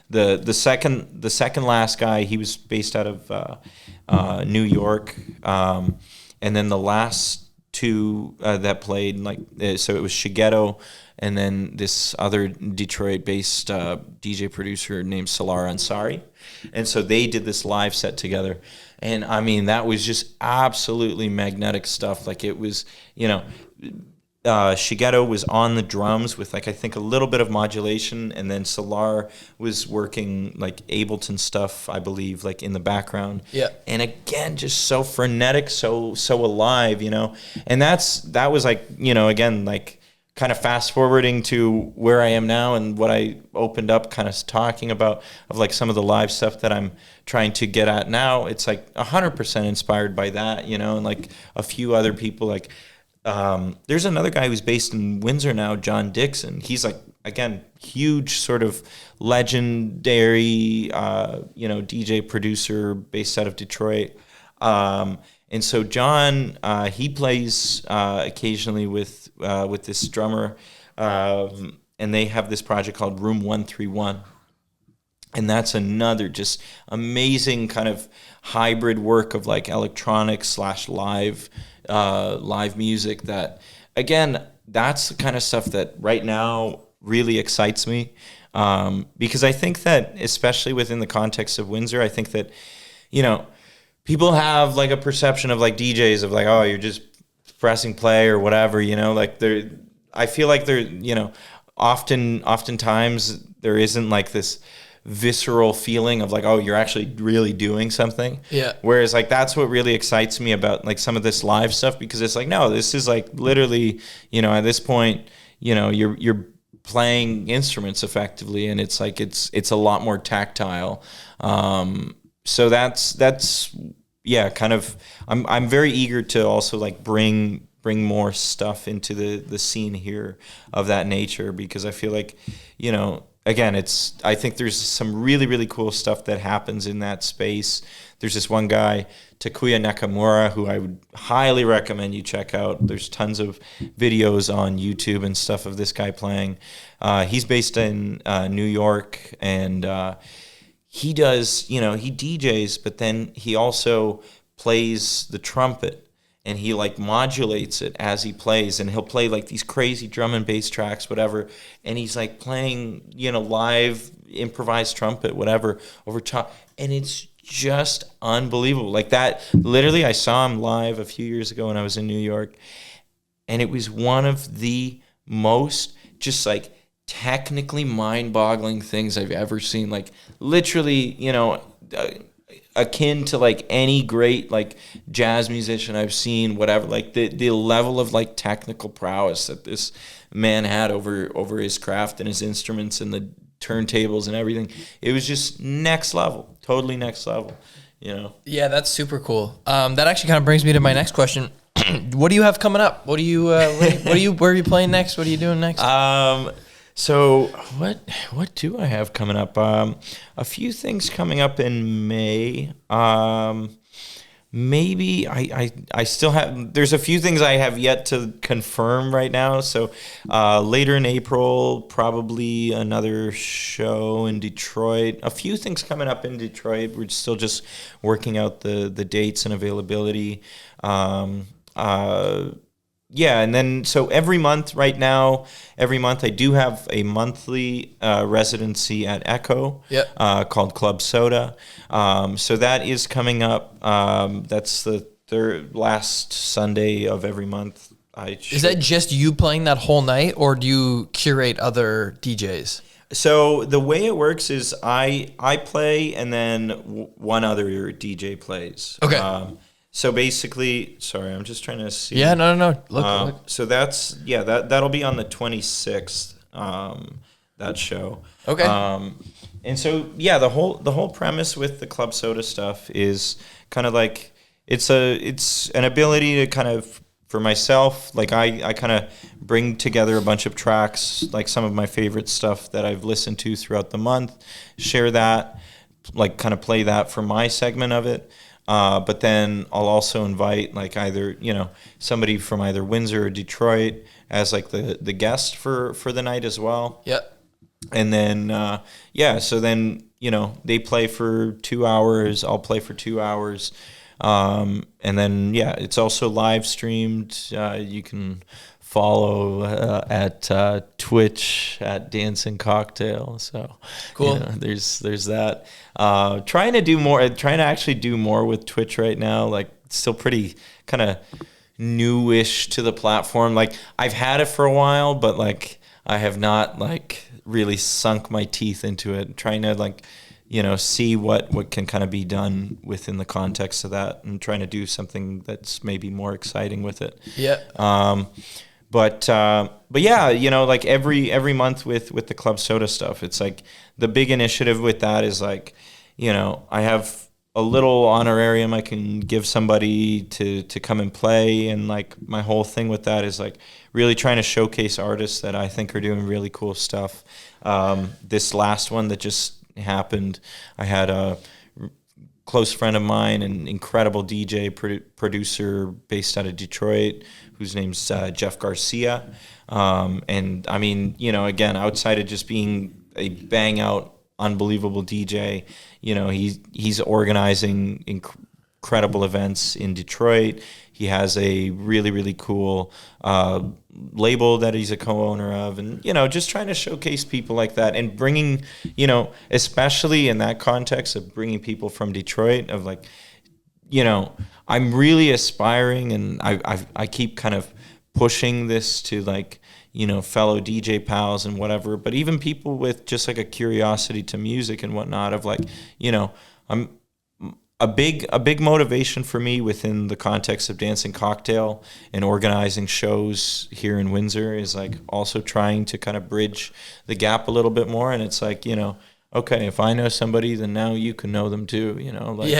The second last guy, he was based out of New York, and then the last two that played so it was Shigeto and then this other Detroit-based DJ producer named Salar Ansari, and so they did this live set together, and I mean that was just absolutely magnetic stuff. It was Shigeto was on the drums with I think a little bit of modulation, and then Salar was working Ableton stuff, I believe, in the background. Yeah. And again, just so frenetic, so alive, And that was again kind of fast forwarding to where I am now and what I opened up kind of talking about of some of the live stuff that I'm trying to get at now. It's 100% inspired by that, and a few other people there's another guy who's based in Windsor now, John Dixon. He's again, huge sort of legendary, DJ producer based out of Detroit. And so John, he plays occasionally with this drummer, and they have this project called Room 131. And that's another just amazing kind of hybrid work of electronic / live music that, again, that's the kind of stuff that right now really excites me. Because I think that, especially within the context of Windsor, I think that, people have a perception of DJs of oh, you're just pressing play or whatever, I feel they're, oftentimes there isn't this visceral feeling of oh, you're actually really doing something. Yeah. Whereas that's what really excites me about some of this live stuff, because it's no, this is literally, at this point, you're playing instruments effectively, and it's it's a lot more tactile. So that's kind of I'm very eager to also bring more stuff into the scene here of that nature, because I feel again, I think there's some really, really cool stuff that happens in that space. There's this one guy, Takuya Nakamura, who I would highly recommend you check out. There's tons of videos on YouTube and stuff of this guy playing. He's based in New York, and he does, you know, he DJs, but then he also plays the trumpet. And he like modulates it as he plays, and he'll play like these crazy drum and bass tracks, whatever. And he's like playing, you know, live improvised trumpet, whatever, over top. And it's just unbelievable. Like that, literally, I saw him live a few years ago when I was in New York. And it was one of the most just like technically mind-boggling things I've ever seen. Like literally, you know, akin to like any great like jazz musician I've seen, whatever, like the level of like technical prowess that this man had over his craft and his instruments and the turntables and everything. It was just next level, totally next level, you know? Yeah, that's super cool. That actually kind of brings me to my next question. What do you have coming up? Where are you playing next? What are you doing next? So what do I have coming up? A few things coming up in May. Maybe I still have, there's a few things I have yet to confirm right now. So later in April, probably another show in Detroit. A few things coming up in Detroit. We're still just working out the dates and availability. Yeah, and then so every month right now, I do have a monthly residency at Echo called Club Soda. So that is coming up. That's the last Sunday of every month. Is that just you playing that whole night, or do you curate other DJs? So the way it works is I play, and then one other DJ plays. Okay. So basically, sorry, I'm just trying to see. Yeah, no. Look. So that'll be on the 26th. That show. Okay. And so the whole premise with the Club Soda stuff is kind of like it's an ability to kind of, for myself, like I kind of bring together a bunch of tracks, like some of my favorite stuff that I've listened to throughout the month, share that, like kind of play that for my segment of it. But then I'll also invite like either, you know, somebody from either Windsor or Detroit as like the guest for the night as well. Yep. And then, so then, you know, they play for 2 hours, I'll play for 2 hours. And then, it's also live streamed. You can follow at Twitch at Dancing Cocktail. So cool. You know, there's that. Trying to actually do more with Twitch right now. Like still pretty kind of newish to the platform. Like I've had it for a while, but like I have not like really sunk my teeth into it. Trying to like, you know, see what can kind of be done within the context of that, and trying to do something that's maybe more exciting with it. Yeah. But yeah, you know, like every month with the Club Soda stuff, it's like the big initiative with that is like, you know, I have a little honorarium I can give somebody to come and play, and like my whole thing with that is like really trying to showcase artists that I think are doing really cool stuff. This last one that just happened, I had a close friend of mine, an incredible DJ producer based out of Detroit, whose name's Jeff Garcia. And I mean, you know, again, outside of just being a bang out, unbelievable DJ, you know, he's organizing incredible events in Detroit. He has a really, really cool label that he's a co-owner of, and, you know, just trying to showcase people like that, and bringing, you know, especially in that context of bringing people from Detroit, of like, you know, I'm really aspiring, and I keep kind of pushing this to like, you know, fellow DJ pals and whatever, but even people with just like a curiosity to music and whatnot, of like, you know, I'm a big motivation for me within the context of Dancing Cocktail and organizing shows here in Windsor is like also trying to kind of bridge the gap a little bit more. And it's like, you know, okay, if I know somebody, then now you can know them too, you know? Like,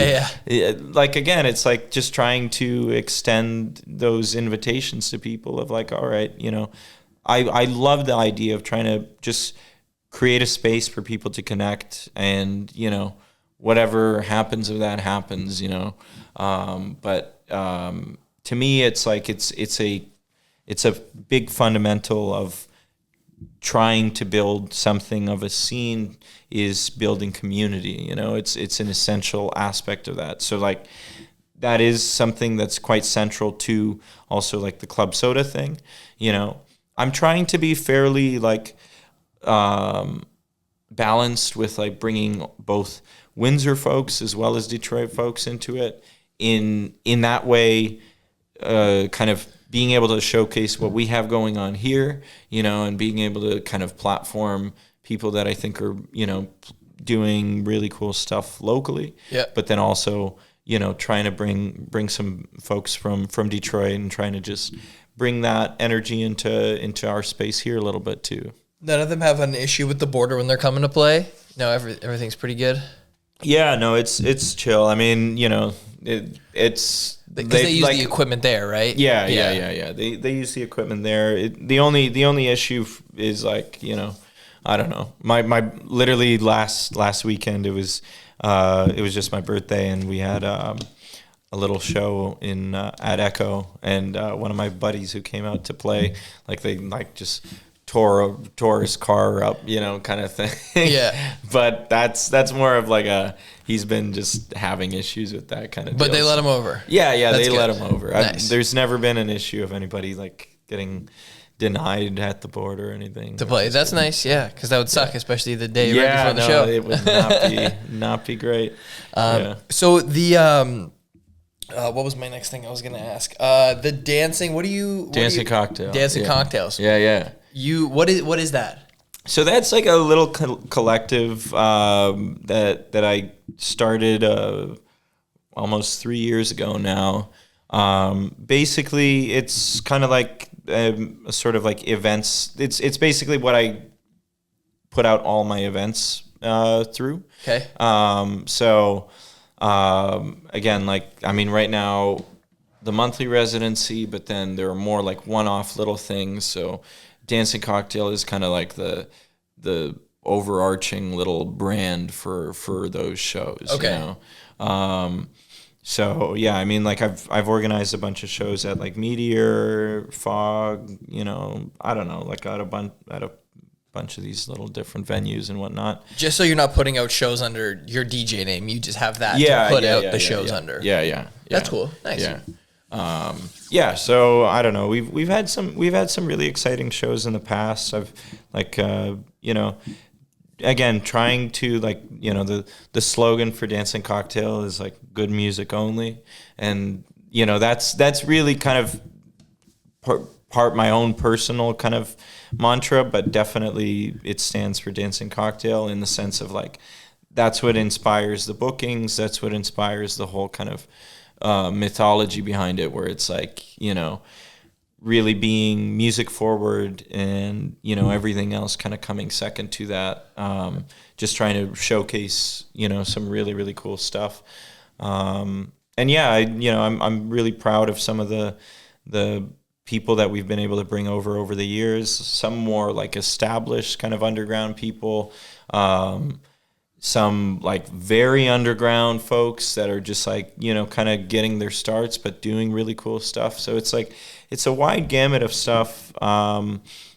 like, again, it's like just trying to extend those invitations to people of like, all right, you know, I love the idea of trying to just create a space for people to connect, and, you know, whatever happens of that happens, you know. But to me, it's like it's a big fundamental of trying to build something of a scene is building community. You know, it's an essential aspect of that. So like that is something that's quite central to also like the Club Soda thing. You know, I'm trying to be fairly like balanced with like bringing both Windsor folks as well as Detroit folks into it. In that way, kind of being able to showcase what we have going on here, you know, and being able to kind of platform people that I think are, you know, doing really cool stuff locally. Yeah. But then also, you know, trying to bring some folks from Detroit and trying to just bring that energy into our space here a little bit too. None of them have an issue with the border when they're coming to play? No, everything's pretty good? Yeah, no, it's chill. I mean, you know, it's... Because they use the equipment there, right? Yeah. They use the equipment there. The only issue is like, you know, I don't know. My literally last weekend it was just my birthday and we had a little show in at Echo, and one of my buddies who came out to play, like they like just tore his car up, you know, kind of thing. Yeah. But that's more of like he's been just having issues with that kind of But deal. they let him over. Yeah, That's they good. let him over. Nice. There's never been an issue of anybody like getting denied at the border or anything To play. That's nice, yeah, because that would suck, especially the day right before the show. It would not be great. So the what was my next thing I was gonna ask? The dancing. Dancing cocktails. Yeah. What is that? So that's like a little collective that I started almost 3 years ago now. Basically, it's kind of like a sort of like events. It's basically what I put out all my events through. Okay. Again, like, I mean, right now, the monthly residency, but then there are more like one-off little things. So Dancing Cocktail is kind of like the overarching little brand for those shows. Okay. You know? So yeah, I mean, like I've organized a bunch of shows at like Meteor, Fog, you know, I don't know, like at a bunch of these little different venues and whatnot. Just so you're not putting out shows under your DJ name, you just have that to put out the shows under. Yeah. That's cool. Nice. Yeah. So I don't know. We've had some really exciting shows in the past. I've like you know, again, trying to like, you know, the slogan for Dancing Cocktail is like good music only, and you know that's really kind of part my own personal kind of mantra, but definitely it stands for Dancing Cocktail in the sense of like that's what inspires the bookings, that's what inspires the whole kind of mythology behind it, where it's like, you know, really being music forward and, you know, everything else kind of coming second to that. Just trying to showcase, you know, some really, really cool stuff. And yeah, I'm really proud of some of the people that we've been able to bring over the years. Some more like established kind of underground people, some like very underground folks that are just like, you know, kind of getting their starts but doing really cool stuff. So it's like it's a wide gamut of stuff,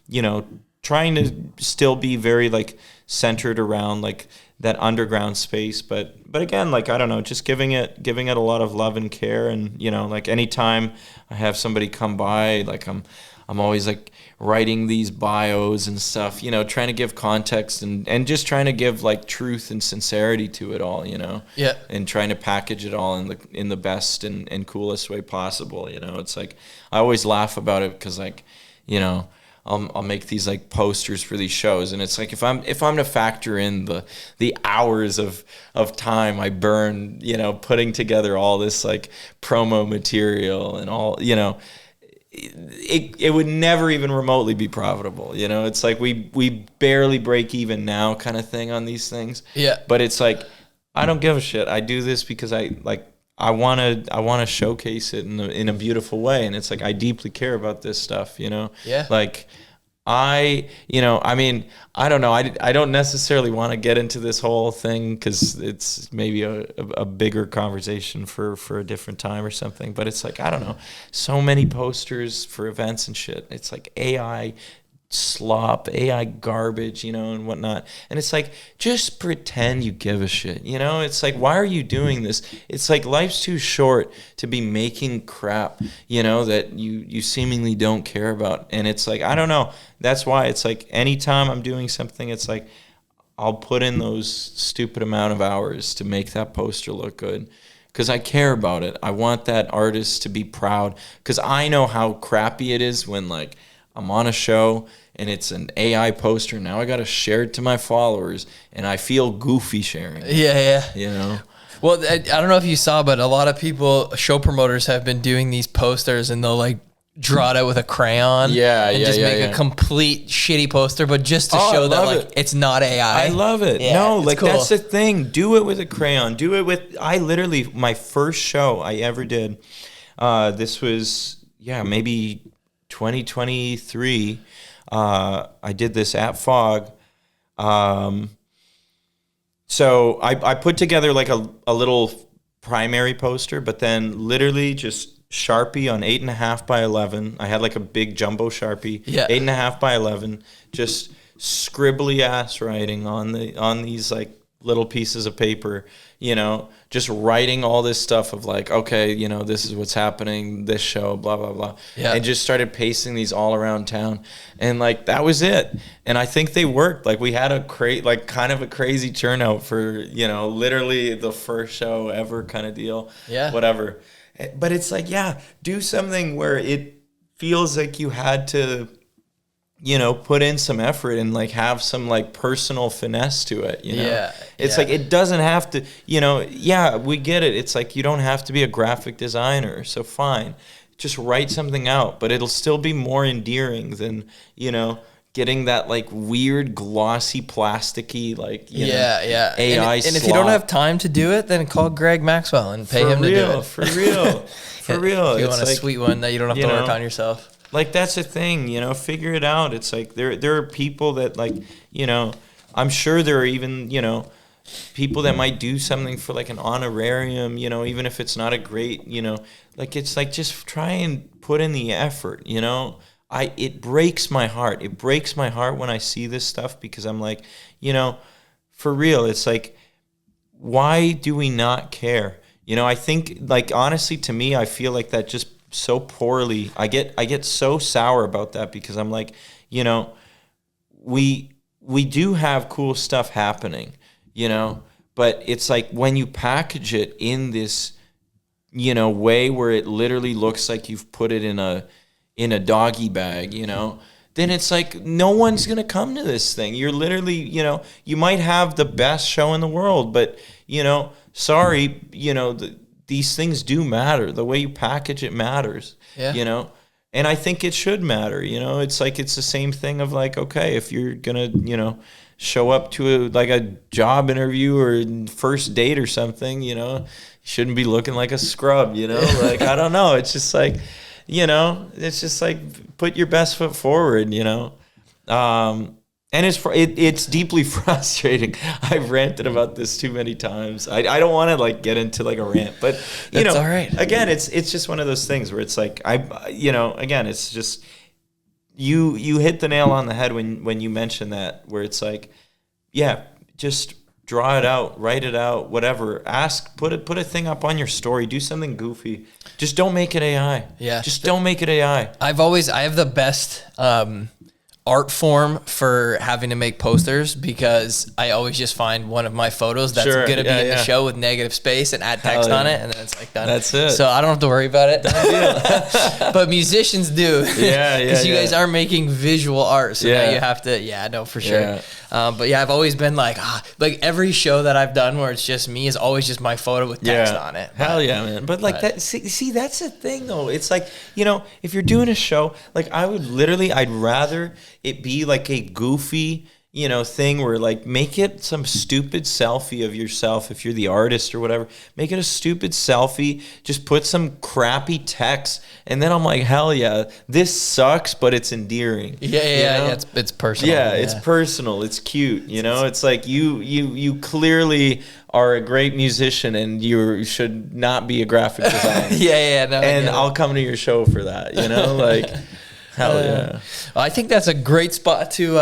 you know, trying to still be very like centered around like that underground space, but again, like, I don't know, just giving it a lot of love and care. And, you know, like anytime I have somebody come by, like I'm always like writing these bios and stuff, you know, trying to give context and just trying to give like truth and sincerity to it all, you know. Yeah. And trying to package it all in the best and coolest way possible, you know. It's like I always laugh about it because, like, you know, I'll make these like posters for these shows, and it's like if I'm to factor in the hours of time I burn, you know, putting together all this like promo material and all, you know, it would never even remotely be profitable, you know. It's like we barely break even now kind of thing on these things. Yeah. But it's like I don't give a shit. I do this because I want to showcase it in a beautiful way, and it's like I deeply care about this stuff, you know. Yeah. Like you know, I mean, I don't know. I don't necessarily want to get into this whole thing because it's maybe a bigger conversation for a different time or something. But it's like, I don't know, so many posters for events and shit. It's like AI slop, AI garbage, and whatnot. And it's like, just pretend you give a shit, It's like, why are you doing this? It's like, life's too short to be making crap, that you seemingly don't care about. And it's like, I don't know. That's why it's like, anytime I'm doing something, it's like, I'll put in those stupid amount of hours to make that poster look good. Because I care about it. I want that artist to be proud. Because I know how crappy it is when, like, I'm on a show and it's an AI poster. Now I got to share it to my followers, and I feel goofy sharing it. Yeah. Well, I don't know if you saw, but a lot of show promoters have been doing these posters, and they'll like draw it out with a crayon. And just make a complete shitty poster, but just to show that like it's not AI. I love it. Yeah, no, like cool. That's the thing. Do it with a crayon. Do it with. I literally, my first show I ever did. This was maybe 2023. I did this at Fog. So I put together like a little primary poster, but then literally just Sharpie on 8.5 by 11. I had like a big jumbo Sharpie, 8.5 by 11, just scribbly ass writing on these like little pieces of paper, just writing all this stuff of like, okay, this is what's happening, this show, blah, blah, blah. Yeah. And just started pasting these all around town. And like, that was it. And I think they worked. Like, we had kind of a crazy turnout for, literally the first show ever kind of deal. Yeah. Whatever. But it's like, do something where it feels like you had to, put in some effort and like have some like personal finesse to it, It's like, it doesn't have to, we get it. It's like, you don't have to be a graphic designer. So fine, just write something out, but it'll still be more endearing than, getting that like weird glossy plasticky like AI and if you don't have time to do it, then call Greg Maxwell and pay him to do it. For real. If you want a sweet one that you don't have to work on yourself. Like, that's the thing, figure it out. It's like there are people that like, I'm sure there are even, people that might do something for like an honorarium, even if it's not a great, like, it's like, just try and put in the effort, it breaks my heart. It breaks my heart when I see this stuff, because I'm like, for real, it's like, why do we not care? I think, like, honestly, to me, I feel like that just so poorly. I get so sour about that, because I'm like, we do have cool stuff happening, but it's like, when you package it in this, way where it literally looks like you've put it in a doggy bag, then it's like, no one's going to come to this thing. You're literally, you might have the best show in the world, but, sorry, these things do matter. The way you package it matters, and I think it should matter. It's like, it's the same thing of like, okay, if you're going to, show up to a job interview or first date or something, you shouldn't be looking like a scrub, like, I don't know. It's just like, it's just like, put your best foot forward, and it's deeply frustrating. I've ranted about this too many times. I don't want to like get into like a rant, but That's all right. Again, it's just one of those things where it's like, again, it's just, you hit the nail on the head when you mention that, where it's like, just draw it out, write it out, whatever. Put a thing up on your story. Do something goofy. Just don't make it AI. Yeah. Just don't make it AI. I have the best art form for having to make posters, because I always just find one of my photos that's going to be in the show with negative space and add text on it, and then it's like done. That's it. So I don't have to worry about it. But musicians do. Because you guys are making visual art, so now you have to, for sure. Yeah. But I've always been like every show that I've done where it's just me is always just my photo with text on it. Hell yeah, man. But that, see, that's the thing though. It's like, if you're doing a show, like I'd rather it be like a goofy, thing where like, make it some stupid selfie of yourself. If you're the artist or whatever, make it a stupid selfie, just put some crappy text. And then I'm like, hell yeah, this sucks, but it's endearing. It's personal. It's personal. It's cute. It's like you clearly are a great musician, and you should not be a graphic designer. No, and I'll come to your show for that. Like, Hell yeah. I think that's a great spot to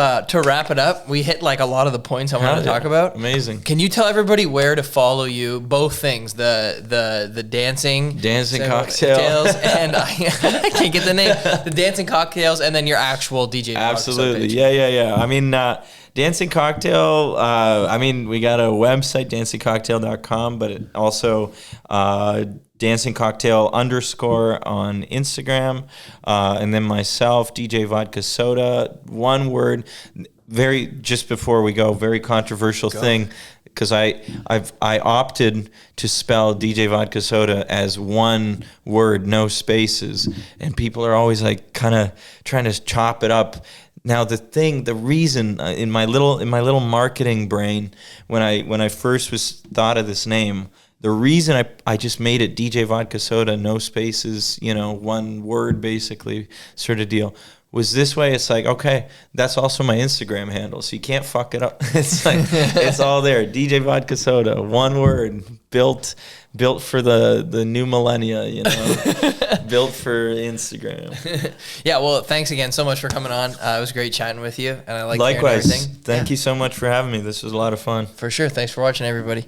wrap it up. We hit like a lot of the points I wanted to talk about. Amazing. Can you tell everybody where to follow you? Both things, the dancing cocktails, and I can't get the name. The dancing cocktails, and then your actual DJ. Absolutely. Yeah. I mean, Dancing Cocktail, we got a website, dancingcocktail.com, but it also Dancing Cocktail _ on Instagram, and then myself, DJVODKASODA, one word. Just before we go, very controversial thing, because I opted to spell DJVODKASODA as one word, no spaces, and people are always like kind of trying to chop it up. Now the reason in my little marketing brain when I first thought of this name, the reason I just made it DJ Vodka Soda, no spaces, one word basically sort of deal, was this way. It's like, okay, that's also my Instagram handle, so you can't fuck it up. It's like it's all there. DJ Vodka Soda, one word, built for the new millennia, built for Instagram. Yeah, well, thanks again so much for coming on. It was great chatting with you, and I like Likewise. Hearing everything. Thank you so much for having me. This was a lot of fun. For sure. Thanks for watching, everybody.